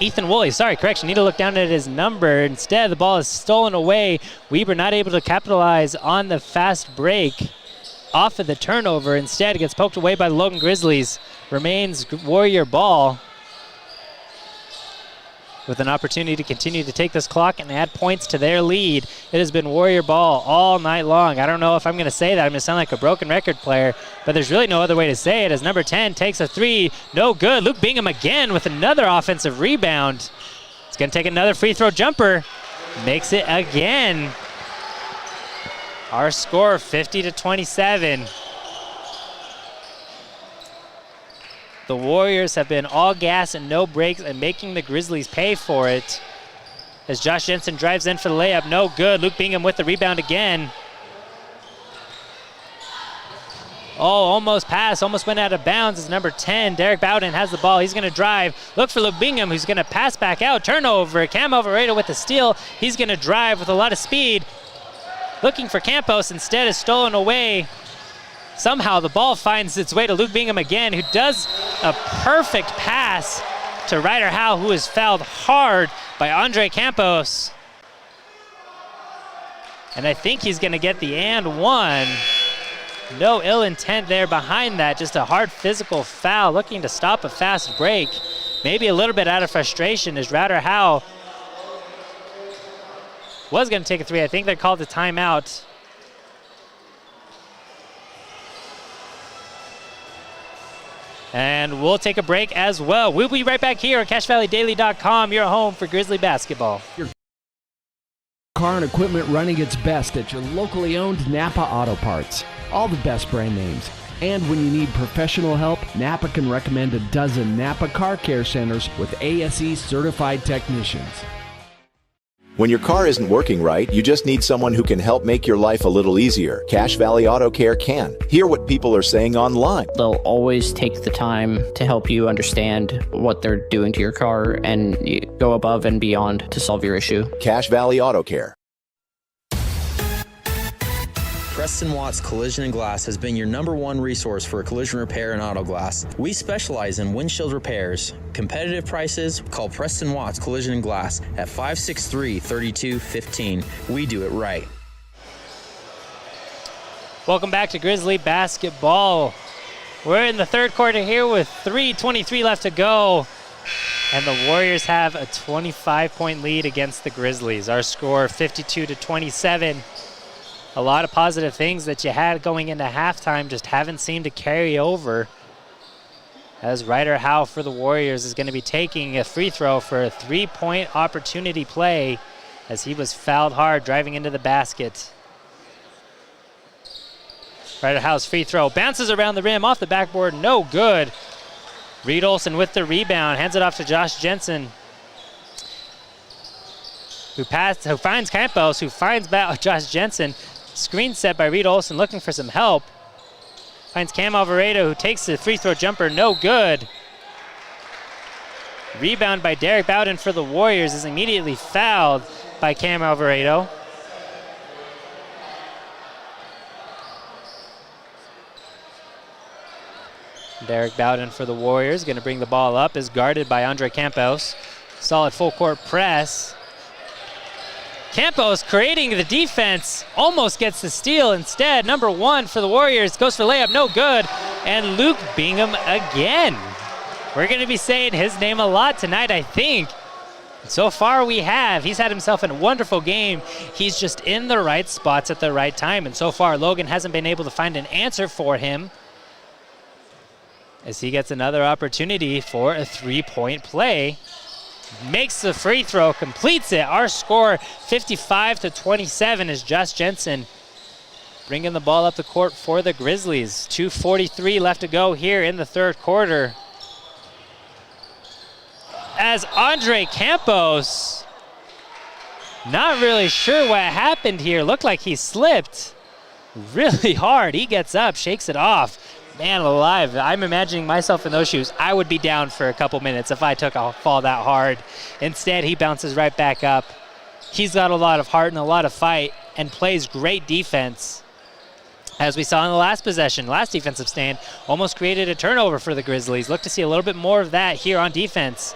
Ethan Woolley. Sorry, correction. Need to look down at his number. Instead, the ball is stolen away. Weber not able to capitalize on the fast break off of the turnover. Instead, it gets poked away by the Logan Grizzlies. Remains Warrior ball with an opportunity to continue to take this clock and add points to their lead. It has been Warrior ball all night long. I don't know if I'm going to say that. I'm going to sound like a broken record player, but there's really no other way to say it as number 10 takes a 3. No good. Luke Bingham again with another offensive rebound. It's going to take another free throw jumper. Makes it again. Our score, 50-27. The Warriors have been all gas and no brakes and making the Grizzlies pay for it. As Josh Jensen drives in for the layup, no good. Luke Bingham with the rebound again. Oh, almost passed, almost went out of bounds as number 10, Derek Bowden has the ball. He's going to drive. Look for Luke Bingham, who's going to pass back out. Turnover. Cam Alvarado with the steal. He's going to drive with a lot of speed. Looking for Campos, instead is stolen away. Somehow the ball finds its way to Luke Bingham again, who does a perfect pass to Ryder Howe, who is fouled hard by Andre Campos. And I think he's going to get the and one. No ill intent there behind that, just a hard physical foul, looking to stop a fast break. Maybe a little bit out of frustration as Ryder Howe was going to take a 3. I think they called the timeout. And we'll take a break as well. We'll be right back here at CashValleyDaily.com, your home for Grizzly basketball. Your car and equipment running its best at your locally owned Napa Auto Parts. All the best brand names. And when you need professional help, Napa can recommend a dozen Napa Car Care Centers with ASE certified technicians. When your car isn't working right, you just need someone who can help make your life a little easier. Cache Valley Auto Care can. Hear what people are saying online. They'll always take the time to help you understand what they're doing to your car and go above and beyond to solve your issue. Cache Valley Auto Care. Preston Watts Collision and Glass has been your #1 resource for collision repair and auto glass. We specialize in windshield repairs. Competitive prices, call Preston Watts Collision and Glass at 563-3215. We do it right. Welcome back to Grizzly basketball. We're in the third quarter here with 3:23 left to go. And the Warriors have a 25-point lead against the Grizzlies. Our score, 52-27. A lot of positive things that you had going into halftime just haven't seemed to carry over. As Ryder Howe for the Warriors is going to be taking a free throw for a 3-point opportunity play as he was fouled hard driving into the basket. Ryder Howe's free throw bounces around the rim off the backboard, no good. Reed Olson with the rebound, hands it off to Josh Jensen, who finds Campos, who finds Josh Jensen. Screen set by Reed Olson looking for some help. Finds Cam Alvarado, who takes the free throw jumper, no good. Rebound by Derek Bowden for the Warriors is immediately fouled by Cam Alvarado. Derek Bowden for the Warriors, going to bring the ball up, is guarded by Andre Campos. Solid full court press. Campos creating the defense, almost gets the steal. Instead, #1 for the Warriors goes for layup, no good. And Luke Bingham again. We're going to be saying his name a lot tonight, I think. So far we have. He's had himself a wonderful game. He's just in the right spots at the right time. And so far, Logan hasn't been able to find an answer for him as he gets another opportunity for a three-point play. Makes the free throw, completes it. Our score 55-27 is Josh Jensen bringing the ball up the court for the Grizzlies. 2:43 left to go here in the third quarter. As Andre Campos, not really sure what happened here. Looked like he slipped really hard. He gets up, shakes it off. Man alive, I'm imagining myself in those shoes. I would be down for a couple minutes if I took a fall that hard. Instead, he bounces right back up. He's got a lot of heart and a lot of fight and plays great defense. As we saw in the last possession, last defensive stand, almost created a turnover for the Grizzlies. Look to see a little bit more of that here on defense.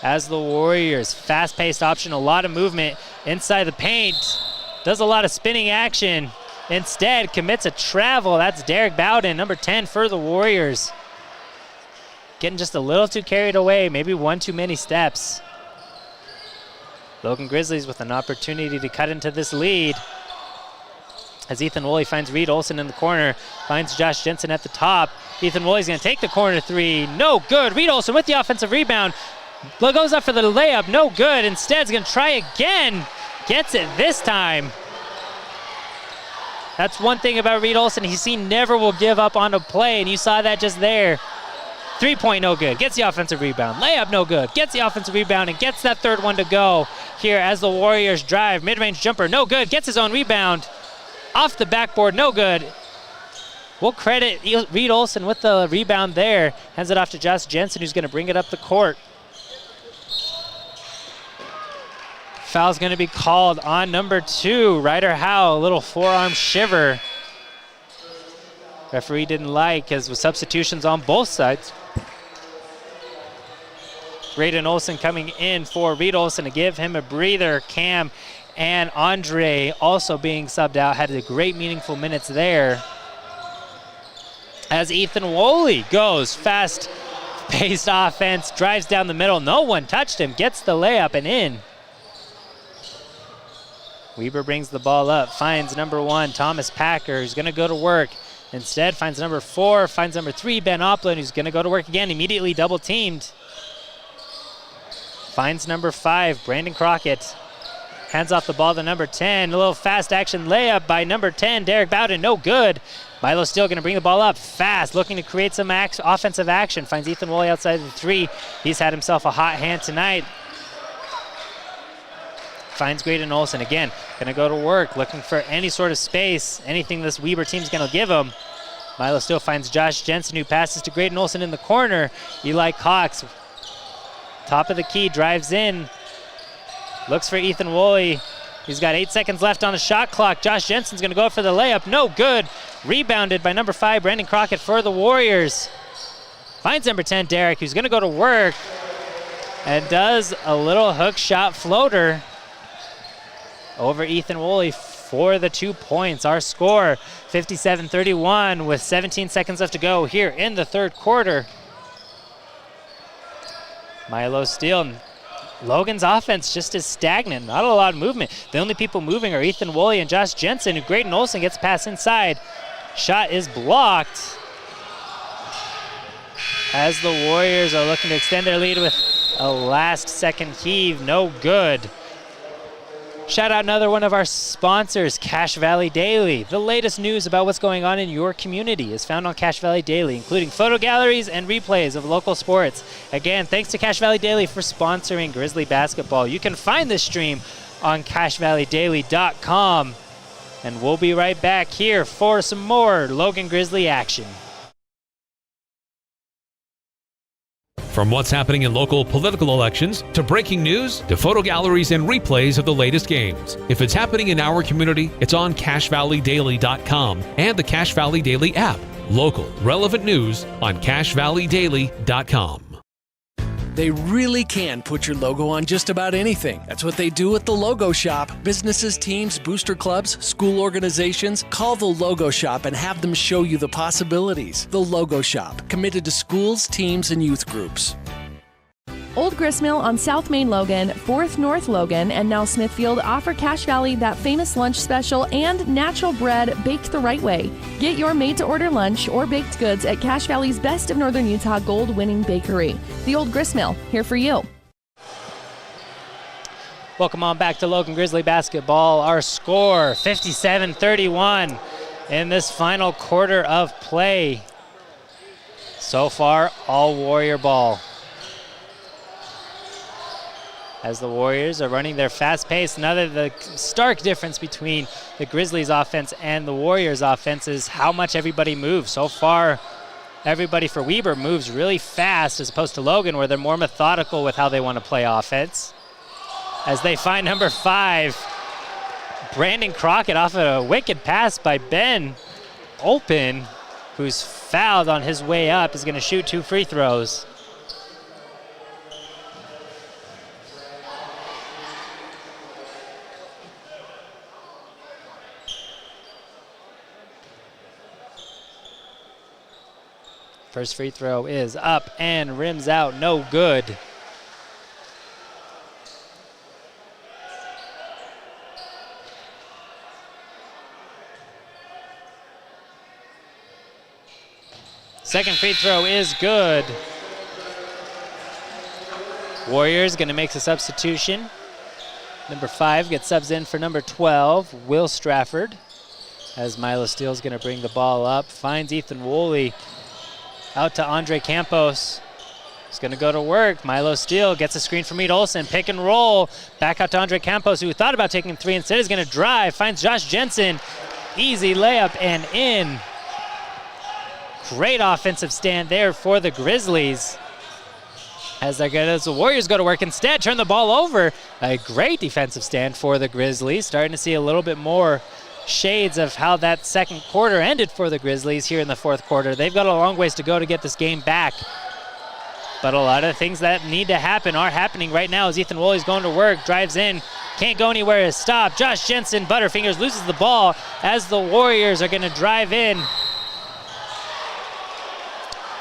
As the Warriors, fast-paced option, a lot of movement inside the paint. Does a lot of spinning action. Instead, commits a travel. That's Derek Bowden, number 10 for the Warriors. Getting just a little too carried away, maybe one too many steps. Logan Grizzlies with an opportunity to cut into this lead. As Ethan Woolley finds Reed Olson in the corner, finds Josh Jensen at the top. Ethan Woolley's gonna take the corner three, no good. Reed Olson with the offensive rebound. Goes up for the layup, no good. Instead, he's gonna try again. Gets it this time. That's one thing about Reed Olson. He never will give up on a play, and you saw that just there. 3-point, no good. Gets the offensive rebound. Layup, no good. Gets the offensive rebound and gets that third one to go here as the Warriors drive. Mid-range jumper, no good. Gets his own rebound. Off the backboard, no good. We'll credit Reed Olson with the rebound there. Hands it off to Josh Jensen, who's going to bring it up the court. Foul's going to be called on number 2, Ryder Howe. A little forearm shiver. Referee didn't like, as with substitutions on both sides. Graydon Olson coming in for Reed Olson to give him a breather. Cam and Andre also being subbed out, had a great meaningful minutes there. As Ethan Woolley goes fast-paced offense, drives down the middle. No one touched him, gets the layup and in. Weber brings the ball up, finds number 1, Thomas Packer, who's gonna go to work. Instead, finds number 4, finds number 3, Ben Oplin, who's gonna go to work again, immediately double teamed. Finds number 5, Brandon Crockett. Hands off the ball to number 10. A little fast action layup by number 10, Derek Bowden, no good. Milo still gonna bring the ball up fast, looking to create some offensive action. Finds Ethan Woolley outside the 3. He's had himself a hot hand tonight. Finds Graydon Olson again, gonna go to work, looking for any sort of space, anything this Weber team's gonna give him. Milo still finds Josh Jensen, who passes to Graydon Olson in the corner. Eli Cox, top of the key, drives in, looks for Ethan Woolley. He's got 8 seconds left on the shot clock. Josh Jensen's gonna go for the layup, no good. Rebounded by number 5, Brandon Crockett for the Warriors. Finds number 10, Derek, who's gonna go to work and does a little hook shot floater over Ethan Woolley for the 2 points. Our score, 57-31 with 17 seconds left to go here in the third quarter. Milo Steele. Logan's offense just is stagnant, not a lot of movement. The only people moving are Ethan Woolley and Josh Jensen, who Graydon Olson gets passed inside. Shot is blocked as the Warriors are looking to extend their lead with a last-second heave, no good. Shout out another one of our sponsors, Cache Valley Daily. The latest news about what's going on in your community is found on Cache Valley Daily, including photo galleries and replays of local sports. Again, thanks to Cache Valley Daily for sponsoring Grizzly basketball. You can find this stream on CacheValleyDaily.com. And we'll be right back here for some more Logan Grizzly action. From what's happening in local political elections, to breaking news, to photo galleries and replays of the latest games. If it's happening in our community, it's on CacheValleyDaily.com and the Cache Valley Daily app. Local, relevant news on CacheValleyDaily.com. They really can put your logo on just about anything. That's what they do at the Logo Shop. Businesses, teams, booster clubs, school organizations, call the Logo Shop and have them show you the possibilities. The Logo Shop, committed to schools, teams, and youth groups. Old Gristmill on South Main Logan, 4th North Logan, and now Smithfield offer Cache Valley that famous lunch special and natural bread baked the right way. Get your made-to-order lunch or baked goods at Cache Valley's Best of Northern Utah gold-winning bakery. The Old Gristmill, here for you. Welcome on back to Logan Grizzly basketball. Our score, 57-31 in this final quarter of play. So far, all Warrior ball. As the Warriors are running their fast pace. The stark difference between the Grizzlies offense and the Warriors offense is how much everybody moves. So far, everybody for Weber moves really fast as opposed to Logan, where they're more methodical with how they want to play offense. As they find number 5, Brandon Crockett off of a wicked pass by Ben Olpen, who's fouled on his way up, is going to shoot 2 free throws. First free throw is up and rims out, no good. Second free throw is good. Warriors gonna make the substitution. Number 5 gets subs in for number 12, Will Strafford. As Milo Steele's gonna bring the ball up, finds Ethan Woolley. Out to Andre Campos. He's gonna go to work. Milo Steele gets a screen from Reed Olson. Pick and roll. Back out to Andre Campos, who thought about taking 3 instead is gonna drive. Finds Josh Jensen. Easy layup and in. Great offensive stand there for the Grizzlies. As the Warriors go to work instead, turn the ball over. A great defensive stand for the Grizzlies. Starting to see a little bit more shades of how that second quarter ended for the Grizzlies here in the fourth quarter. They've got a long ways to go to get this game back. But a lot of things that need to happen are happening right now as Ethan Woolley's going to work, drives in, can't go anywhere to stop. Josh Jensen, Butterfingers, loses the ball as the Warriors are going to drive in.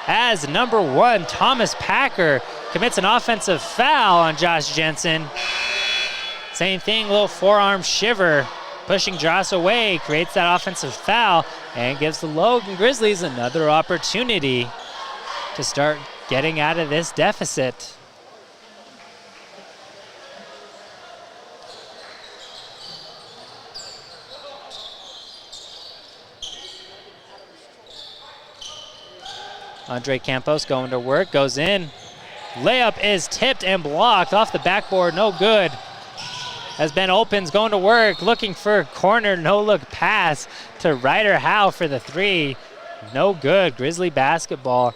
As number 1, Thomas Packer, commits an offensive foul on Josh Jensen. Same thing, little forearm shiver. Pushing Josh away, creates that offensive foul, and gives the Logan Grizzlies another opportunity to start getting out of this deficit. Andre Campos going to work, goes in. Layup is tipped and blocked off the backboard, no good. As Ben Olpen's going to work, looking for a corner, no-look pass to Ryder Howe for the 3. No good, Grizzly basketball.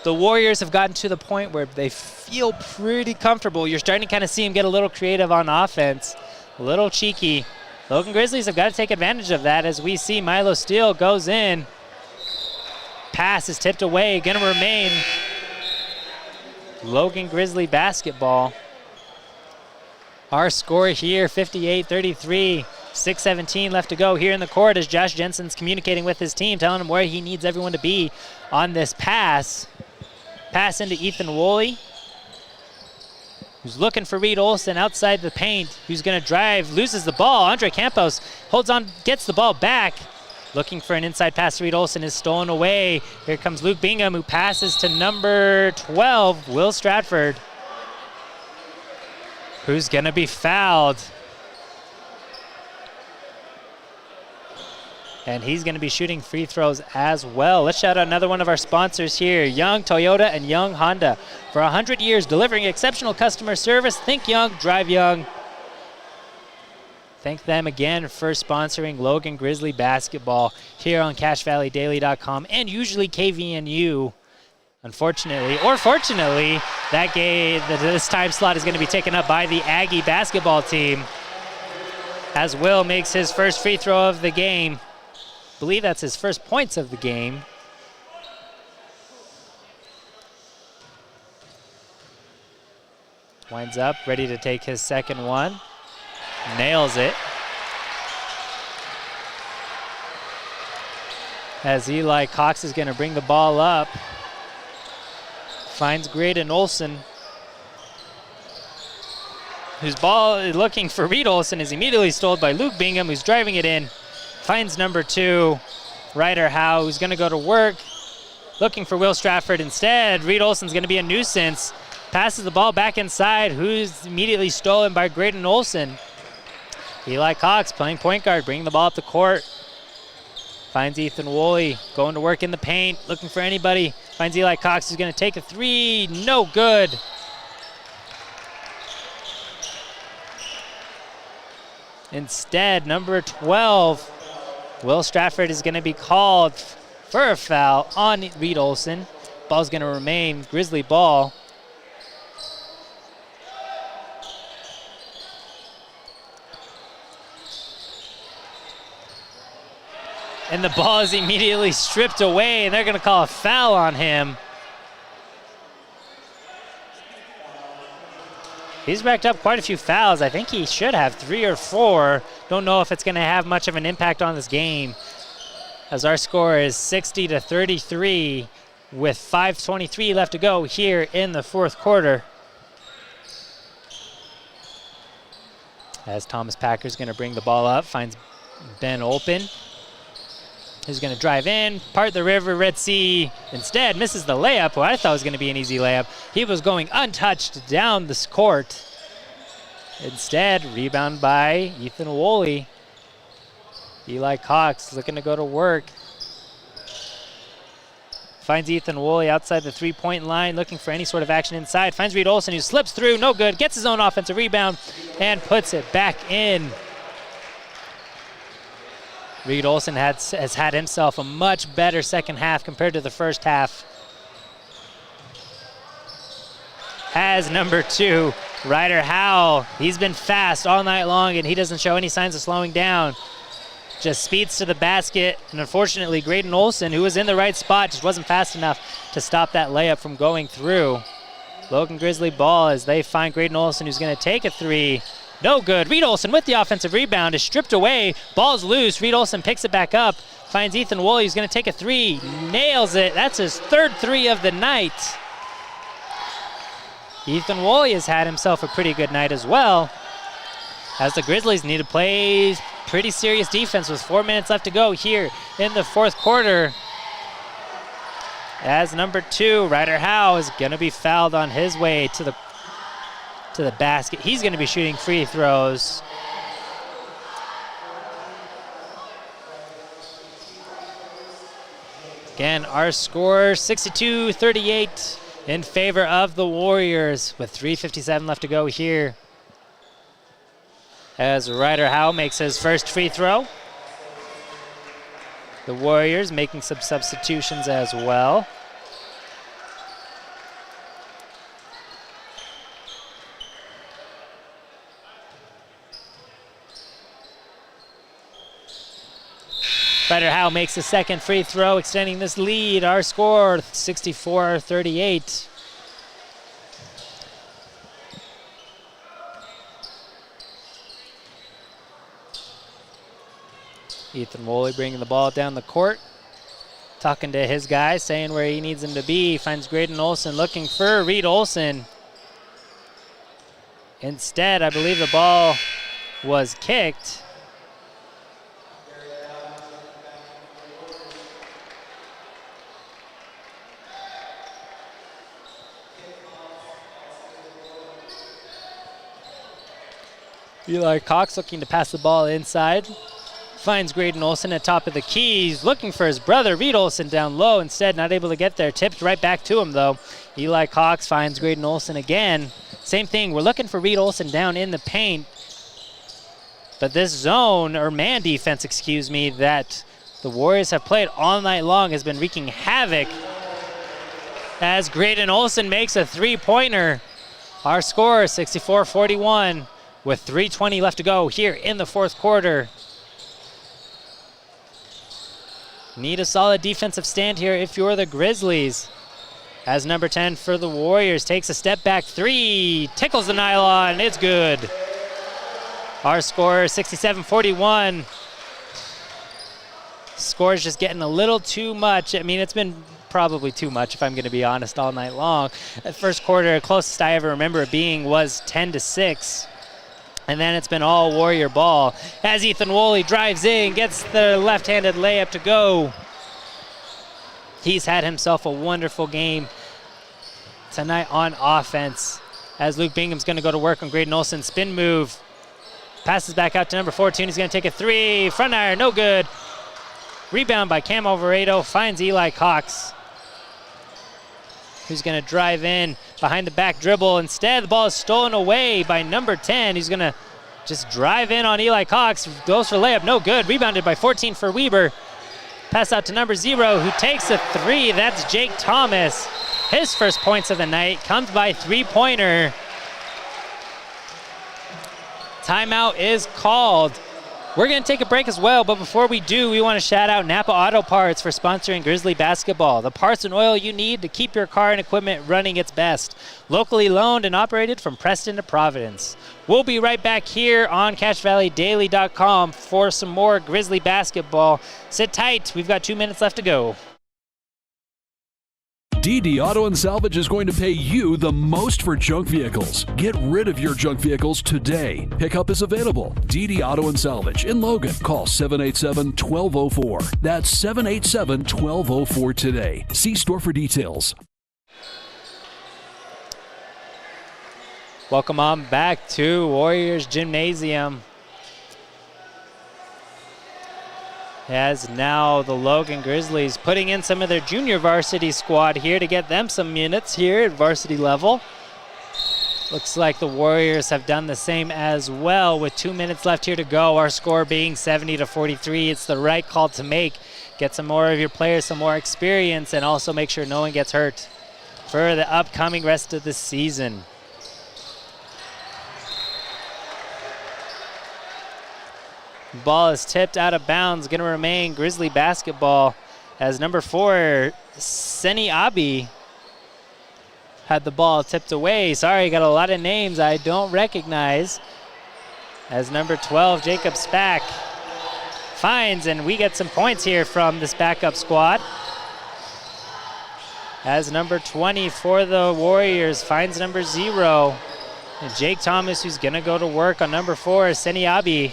The Warriors have gotten to the point where they feel pretty comfortable. You're starting to kind of see them get a little creative on offense, a little cheeky. Logan Grizzlies have got to take advantage of that as we see Milo Steele goes in. Pass is tipped away, gonna remain Logan Grizzly basketball. Our score here, 58-33, 6:17 left to go here in the court as Josh Jensen's communicating with his team, telling him where he needs everyone to be on this pass. Pass into Ethan Woolley, who's looking for Reed Olson outside the paint, who's gonna drive, loses the ball. Andre Campos holds on, gets the ball back. Looking for an inside pass to Reed Olson, is stolen away. Here comes Luke Bingham, who passes to number 12, Will Stratford, who's gonna be fouled. And he's gonna be shooting free throws as well. Let's shout out another one of our sponsors here, Young Toyota and Young Honda. For 100 years, delivering exceptional customer service. Think Young, drive Young. Thank them again for sponsoring Logan Grizzly basketball here on CacheValleyDaily.com and usually KVNU. Unfortunately, or fortunately, this time slot is going to be taken up by the Aggie basketball team as Will makes his first free throw of the game. I believe that's his first points of the game. Winds up, ready to take his second one. Nails it. As Eli Cox is going to bring the ball up Finds Graydon Olson, whose ball is looking for Reed Olson, is immediately stole by Luke Bingham, who's driving it in. Finds number 2, Ryder Howe, who's going to go to work, looking for Will Stratford. Instead, Reed Olson's going to be a nuisance. Passes the ball back inside, who's immediately stolen by Graydon Olson. Eli Cox playing point guard, bringing the ball up the court. Finds Ethan Woolley going to work in the paint, looking for anybody. Finds Eli Cox, who's going to take a 3. No good. Instead, number 12, Will Stratford, is going to be called for a foul on Reed Olson. Ball's going to remain Grizzly ball. And the ball is immediately stripped away, and they're going to call a foul on him. He's racked up quite a few fouls. I think he should have 3 or 4. Don't know if it's going to have much of an impact on this game, as our score is 60-33 with 5:23 left to go here in the fourth quarter. As Thomas Packer's going to bring the ball up, finds Ben Olpen, who's going to drive in, part the river, Red Sea. Instead, misses the layup, what I thought was going to be an easy layup. He was going untouched down this court. Instead, rebound by Ethan Woolley. Eli Cox looking to go to work. Finds Ethan Woolley outside the three-point line, looking for any sort of action inside. Finds Reed Olson, who slips through, no good. Gets his own offensive rebound and puts it back in. Reed Olson has had himself a much better second half compared to the first half. As number 2, Ryder Howe, he's been fast all night long and he doesn't show any signs of slowing down. Just speeds to the basket, and unfortunately Graydon Olson, who was in the right spot, just wasn't fast enough to stop that layup from going through. Logan Grizzly ball as they find Graydon Olson, who's going to take a 3. No good. Reed Olson with the offensive rebound is stripped away. Ball's loose. Reed Olson picks it back up. Finds Ethan Woolley, who's going to take a 3. Nails it. That's his 3rd 3 of the night. Ethan Woolley has had himself a pretty good night as well, as the Grizzlies need to play pretty serious defense with 4 minutes left to go here in the fourth quarter. As number 2, Ryder Howe, is going to be fouled on his way to the basket. He's going to be shooting free throws. Again, our score 62-38 in favor of the Warriors with 3:57 left to go here. As Ryder Howe makes his first free throw. The Warriors making some substitutions as well. Ryder Howe makes the second free throw, extending this lead. Our score 64-38. Ethan Woolley bringing the ball down the court, talking to his guy, saying where he needs him to be. Finds Graydon Olson looking for Reed Olson. Instead, I believe the ball was kicked. Eli Cox looking to pass the ball inside. Finds Graydon Olson at top of the key. He's looking for his brother, Reed Olson, down low. Instead, not able to get there. Tipped right back to him, though. Eli Cox finds Graydon Olson again. Same thing. We're looking for Reed Olson down in the paint. But this zone, or man defense, excuse me, that the Warriors have played all night long has been wreaking havoc. As Graydon Olson makes a three-pointer. Our score is 64-41. With 3:20 left to go here in the fourth quarter. Need a solid defensive stand here if you're the Grizzlies. As number 10 for the Warriors takes a step back 3, tickles the nylon, it's good. Our score 67-41. Score's just getting a little too much. I mean, it's been probably too much if I'm going to be honest all night long. That first quarter, closest I ever remember it being was 10-6. And then it's been all Warrior ball as Ethan Woolley drives in, gets the left-handed layup to go. He's had himself a wonderful game tonight on offense as Luke Bingham's going to go to work on Graydon Olson. Spin move. Passes back out to number 14. He's going to take a three. Front iron, no good. Rebound by Cam Alvarado. Finds Eli Cox, who's going to drive in behind the back dribble. Instead, the ball is stolen away by number 10. He's going to just drive in on Eli Cox. Goes for layup, no good. Rebounded by 14 for Weber. Pass out to number 0, who takes a three. That's Jake Thomas. His first points of the night comes by three-pointer. Timeout is called. We're going to take a break as well, but before we do, we want to shout out Napa Auto Parts for sponsoring Grizzly basketball. The parts and oil you need to keep your car and equipment running its best. Locally loaned and operated from Preston to Providence. We'll be right back here on CashValleyDaily.com for some more Grizzly basketball. Sit tight. We've got 2 minutes left to go. DD Auto and Salvage is going to pay you the most for junk vehicles. Get rid of your junk vehicles today. Pickup is available. DD Auto and Salvage in Logan. Call 787-1204. That's 787-1204 today. See store for details. Welcome on back to Warriors Gymnasium. As now the Logan Grizzlies putting in some of their junior varsity squad here to get them some minutes here at varsity level. Looks like the Warriors have done the same as well with 2 minutes left here to go. Our score being 70-43. It's the right call to make. Get some more of your players some more experience and also make sure no one gets hurt for the upcoming rest of the season. Ball is tipped out of bounds, going to remain Grizzly basketball as number 4, Seni Abi, had the ball tipped away. Sorry, got a lot of names I don't recognize. As number 12, Jacob Spack, finds, and we get some points here from this backup squad. As number 20 for the Warriors finds number 0. And Jake Thomas, who's going to go to work on number 4, Seni Abi.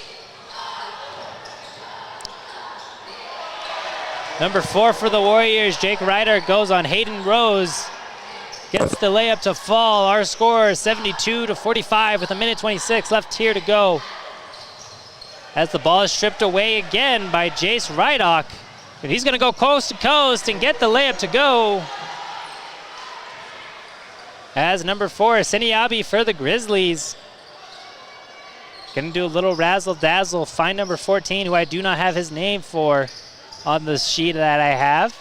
Number 4 for the Warriors, Jake Ryder, goes on Hayden Rose. Gets the layup to fall. Our score is 72-45 with 1:26 left here to go. As the ball is stripped away again by Jace Rydock. But he's going to go coast to coast and get the layup to go. As number 4, Seni Abi for the Grizzlies. Going to do a little razzle-dazzle. Find number 14, who I do not have his name for on the sheet that I have.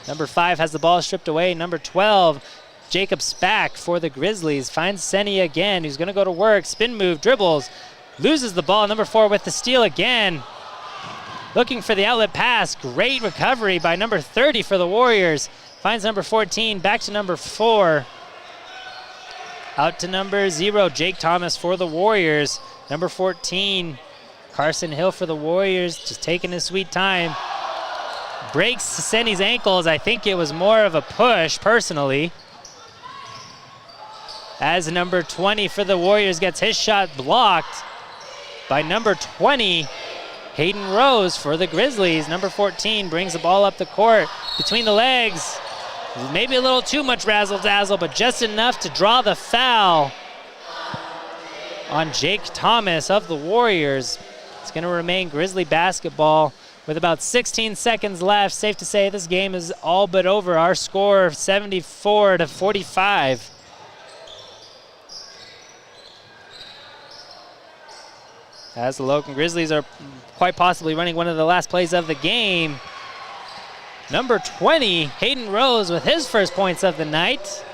Number 5 has the ball stripped away. Number 12, Jacob Spack for the Grizzlies. Finds Seni again, who's going to go to work. Spin move, dribbles, loses the ball. Number 4 with the steal again. Looking for the outlet pass. Great recovery by number 30 for the Warriors. Finds number 14, back to number 4. Out to number 0, Jake Thomas for the Warriors. Number 14, Carson Hill for the Warriors, just taking his sweet time. Breaks Seni's ankles. I think it was more of a push, personally. As number 20 for the Warriors gets his shot blocked by number 20, Hayden Rose for the Grizzlies. Number 14 brings the ball up the court between the legs. Maybe a little too much razzle-dazzle, but just enough to draw the foul on Jake Thomas of the Warriors. It's going to remain Grizzly basketball with about 16 seconds left. Safe to say this game is all but over. Our score 74-45. As the Logan Grizzlies are quite possibly running one of the last plays of the game. Number 20, Hayden Rose with his first points of the night.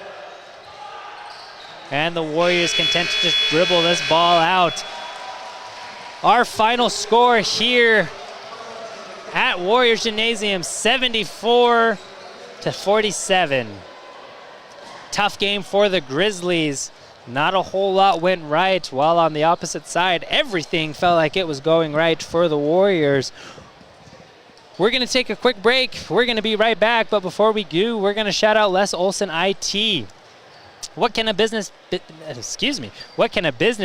And the Warriors content to just dribble this ball out. Our final score here at Warriors Gymnasium, 74-47. Tough game for the Grizzlies. Not a whole lot went right, while on the opposite side, everything felt like it was going right for the Warriors. We're going to take a quick break. We're going to be right back, but before we do, we're going to shout out Les Olson IT. What can a business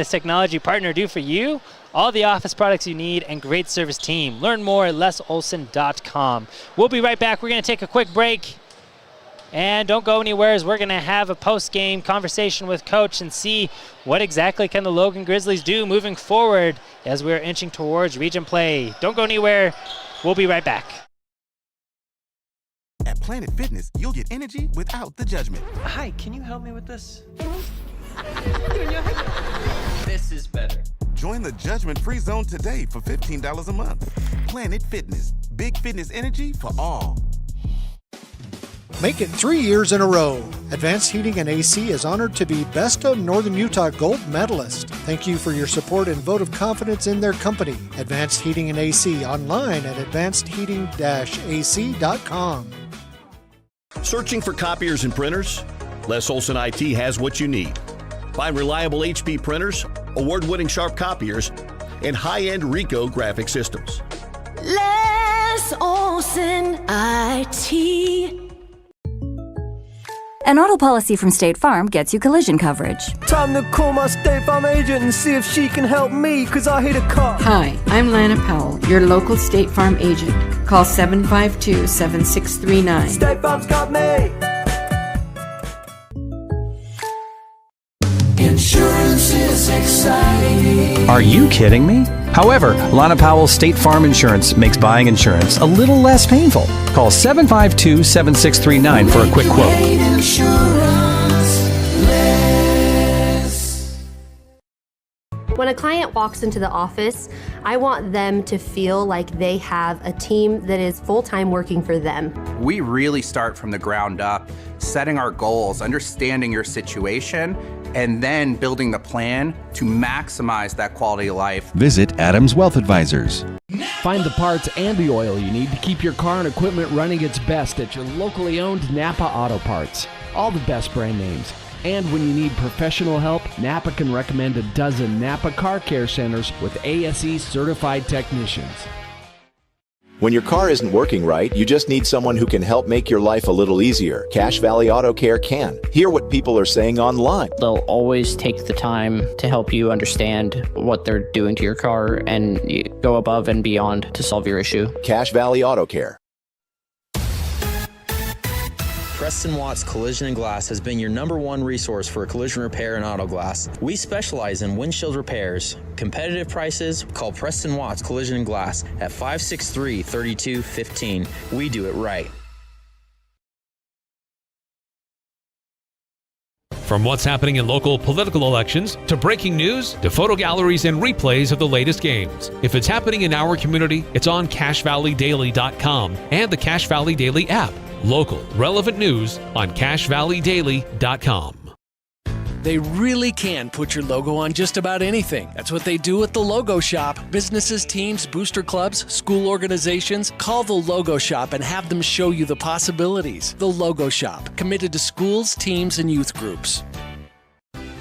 technology partner do for you? All the office products you need and great service team. Learn more at lesolson.com. We'll be right back. We're going to take a quick break. And don't go anywhere, as we're going to have a post-game conversation with Coach and see what exactly can the Logan Grizzlies do moving forward as we're inching towards region play. Don't go anywhere. We'll be right back. At Planet Fitness, you'll get energy without the judgment. Hi, can you help me with this? This is better. Join the judgment-free zone today for $15 a month. Planet Fitness, big fitness energy for all. Make it 3 years in a row. Advanced Heating and AC is honored to be Best of Northern Utah Gold Medalist. Thank you for your support and vote of confidence in their company. Advanced Heating and AC, online at advancedheating-ac.com. Searching for copiers and printers? Les Olson IT has what you need. Find reliable HP printers, award-winning sharp copiers, and high-end Ricoh graphic systems. Les Olson IT. An auto policy from State Farm gets you collision coverage. Time to call my State Farm agent and see if she can help me, cause I hit a car. Hi, I'm Lana Powell, your local State Farm agent. Call 752-7639. State Farm's got me. Insurance is exciting. Are you kidding me? However, Lana Powell State Farm Insurance makes buying insurance a little less painful. Call 752-7639 for a quick quote. When a client walks into the office, I want them to feel like they have a team that is full-time working for them. We really start from the ground up, setting our goals, understanding your situation, and then building the plan to maximize that quality of life. Visit Adams Wealth Advisors. Find the parts and the oil you need to keep your car and equipment running its best at your locally owned Napa Auto Parts. All the best brand names. And when you need professional help, Napa can recommend a dozen Napa Car Care Centers with ASE certified technicians. When your car isn't working right, you just need someone who can help make your life a little easier. Cache Valley Auto Care can. Hear what people are saying online. They'll always take the time to help you understand what they're doing to your car and go above and beyond to solve your issue. Cache Valley Auto Care. Preston Watts Collision and Glass has been your #1 resource for collision repair and auto glass. We specialize in windshield repairs. Competitive prices, call Preston Watts Collision and Glass at 563-3215. We do it right. From what's happening in local political elections, to breaking news, to photo galleries and replays of the latest games. If it's happening in our community, it's on CacheValleyDaily.com and the Cache Valley Daily app. Local, relevant news on CacheValleyDaily.com. They really can put your logo on just about anything. That's what they do at the Logo Shop. Businesses, teams, booster clubs, school organizations, call the Logo Shop and have them show you the possibilities. The Logo Shop, committed to schools, teams, and youth groups.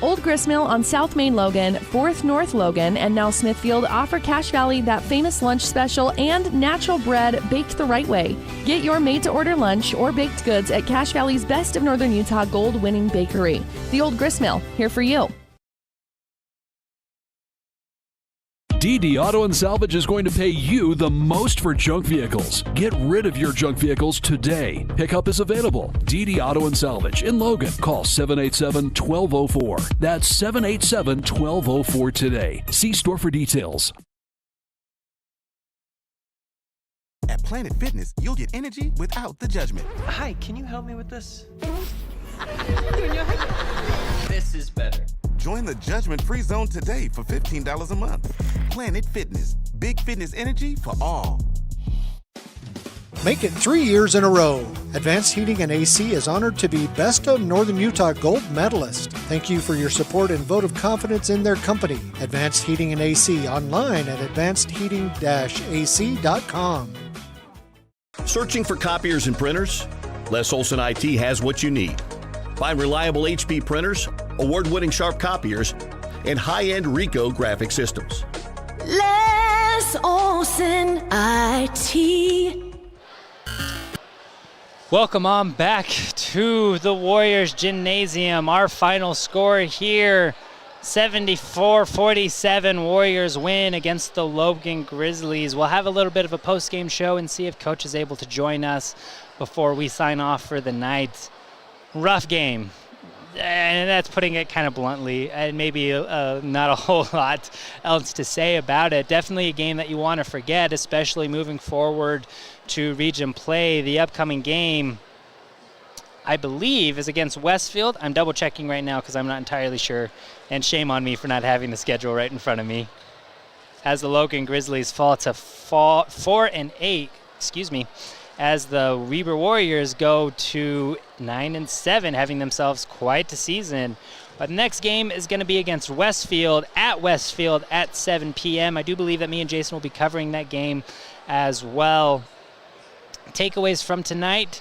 Old Gristmill on South Main Logan, 4th North Logan, and now Smithfield offer Cache Valley that famous lunch special and natural bread baked the right way. Get your made-to-order lunch or baked goods at Cache Valley's Best of Northern Utah gold-winning bakery. The Old Gristmill, here for you. DD Auto and Salvage is going to pay you the most for junk vehicles. Get rid of your junk vehicles today. Pickup is available. DD Auto and Salvage in Logan. Call 787-1204. That's 787-1204 today. See store for details. At Planet Fitness, you'll get energy without the judgment. Hi, can you help me with this? This is better. Join the judgment-free zone today for $15 a month. Planet Fitness, big fitness energy for all. Make it 3 years in a row. Advanced Heating and AC is honored to be Best of Northern Utah Gold Medalist. Thank you for your support and vote of confidence in their company. Advanced Heating and AC, online at advancedheating-ac.com. Searching for copiers and printers? Les Olson IT has what you need. Find reliable HP printers, award-winning sharp copiers, and high-end Ricoh graphic systems. Les Olson IT. Welcome on back to the Warriors Gymnasium. Our final score here, 74-47, Warriors win against the Logan Grizzlies. We'll have a little bit of a post-game show and see if Coach is able to join us before we sign off for the night. Rough game, and that's putting it kind of bluntly, and maybe not a whole lot else to say about it. Definitely a game that you want to forget, especially moving forward to region play. The upcoming game, I believe, is against Westfield. I'm double checking right now because I'm not entirely sure, and shame on me for not having the schedule right in front of me. As the Logan Grizzlies fall to 4-8, as the Weber Warriors go to 9-7, having themselves quite a season. But the next game is going to be against Westfield at 7 p.m. I do believe that me and Jason will be covering that game as well. Takeaways from tonight: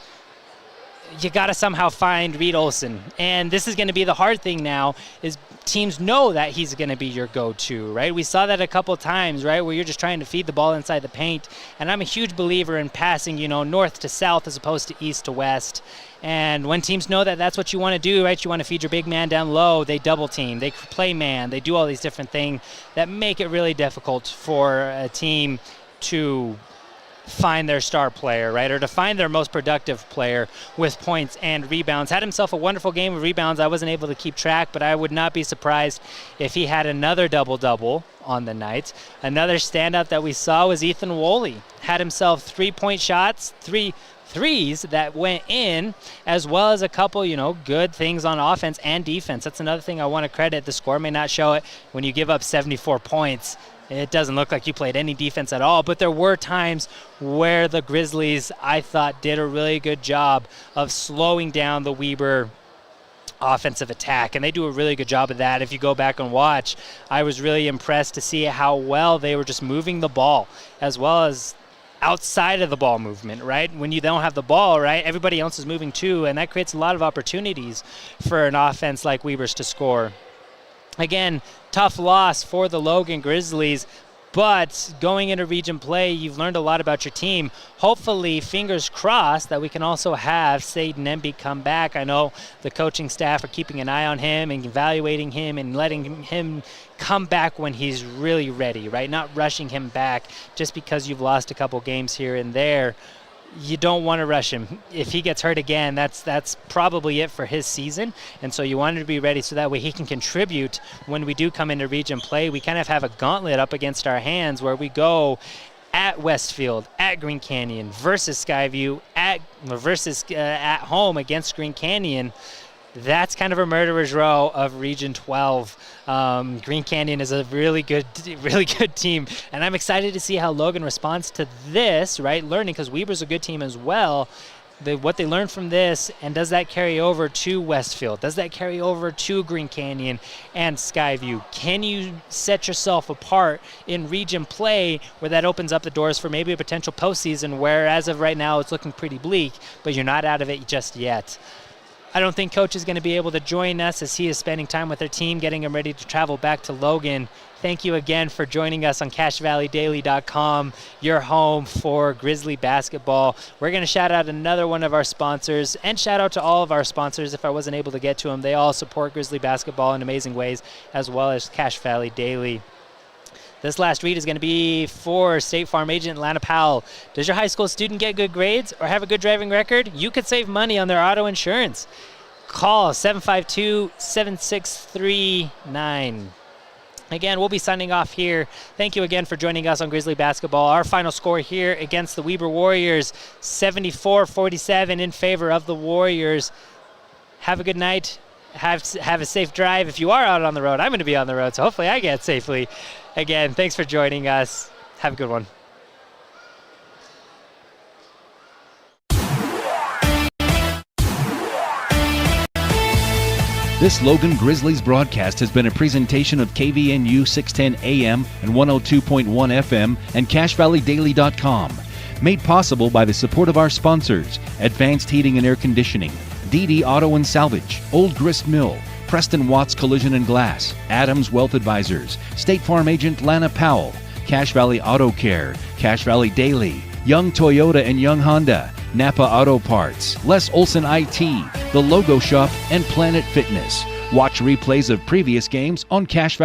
you got to somehow find Reed Olson. And this is going to be the hard thing now, is teams know that he's going to be your go-to, right? We saw that a couple times, right, where you're just trying to feed the ball inside the paint. And I'm a huge believer in passing, north to south as opposed to east to west. And when teams know that that's what you want to do, right, you want to feed your big man down low, they double team, they play man, they do all these different things that make it really difficult for a team to find their star player, right, or to find their most productive player with points and rebounds. Had himself a wonderful game of rebounds. I wasn't able to keep track, but I would not be surprised if he had another double-double on the night. Another standout that we saw was Ethan Woolley. Had himself 3-point shots, three threes that went in, as well as a couple, good things on offense and defense. That's another thing I want to credit. The score may not show it. When you give up 74 points, it doesn't look like you played any defense at all, but there were times where the Grizzlies, I thought, did a really good job of slowing down the Weber offensive attack, and they do a really good job of that. If you go back and watch, I was really impressed to see how well they were just moving the ball, as well as outside of the ball movement, right? When you don't have the ball, right, everybody else is moving too, and that creates a lot of opportunities for an offense like Weber's to score. Again, tough loss for the Logan Grizzlies, but going into region play, you've learned a lot about your team. Hopefully, fingers crossed, that we can also have Saden Emby come back. I know the coaching staff are keeping an eye on him and evaluating him and letting him come back when he's really ready, right? Not rushing him back just because you've lost a couple games here and there. You don't want to rush him. If he gets hurt again, that's probably it for his season. And so you want him to be ready so that way he can contribute when we do come into region play. We kind of have a gauntlet up against our hands where we go at Westfield, at Green Canyon, versus Skyview, at home against Green Canyon. That's kind of a murderer's row of Region 12. Green Canyon is a really good team, and I'm excited to see how Logan responds to this, right? Learning, because Weber's a good team as well. What they learned from this, and does that carry over to Westfield? Does that carry over to Green Canyon and Skyview? Can you set yourself apart in region play where that opens up the doors for maybe a potential postseason where, as of right now, it's looking pretty bleak, but you're not out of it just yet? I don't think Coach is going to be able to join us as he is spending time with their team, getting them ready to travel back to Logan. Thank you again for joining us on CashValleyDaily.com, your home for Grizzly basketball. We're going to shout out another one of our sponsors, and shout out to all of our sponsors if I wasn't able to get to them. They all support Grizzly basketball in amazing ways, as well as Cache Valley Daily. This last read is going to be for State Farm agent Lana Powell. Does your high school student get good grades or have a good driving record? You could save money on their auto insurance. Call 752-7639. Again, we'll be signing off here. Thank you again for joining us on Grizzly Basketball. Our final score here against the Weber Warriors, 74-47 in favor of the Warriors. Have a good night. Have a safe drive. If you are out on the road, I'm going to be on the road, so hopefully I get safely. Again, thanks for joining us. Have a good one. This Logan Grizzlies broadcast has been a presentation of KVNU 610 AM and 102.1 FM and CashValleyDaily.com. Made possible by the support of our sponsors: Advanced Heating and Air Conditioning, DD Auto and Salvage, Old Grist Mill, Preston Watts Collision and Glass, Adams Wealth Advisors, State Farm agent Lana Powell, Cache Valley Auto Care, Cache Valley Daily, Young Toyota and Young Honda, Napa Auto Parts, Les Olson IT, The Logo Shop, and Planet Fitness. Watch replays of previous games on Cache Valley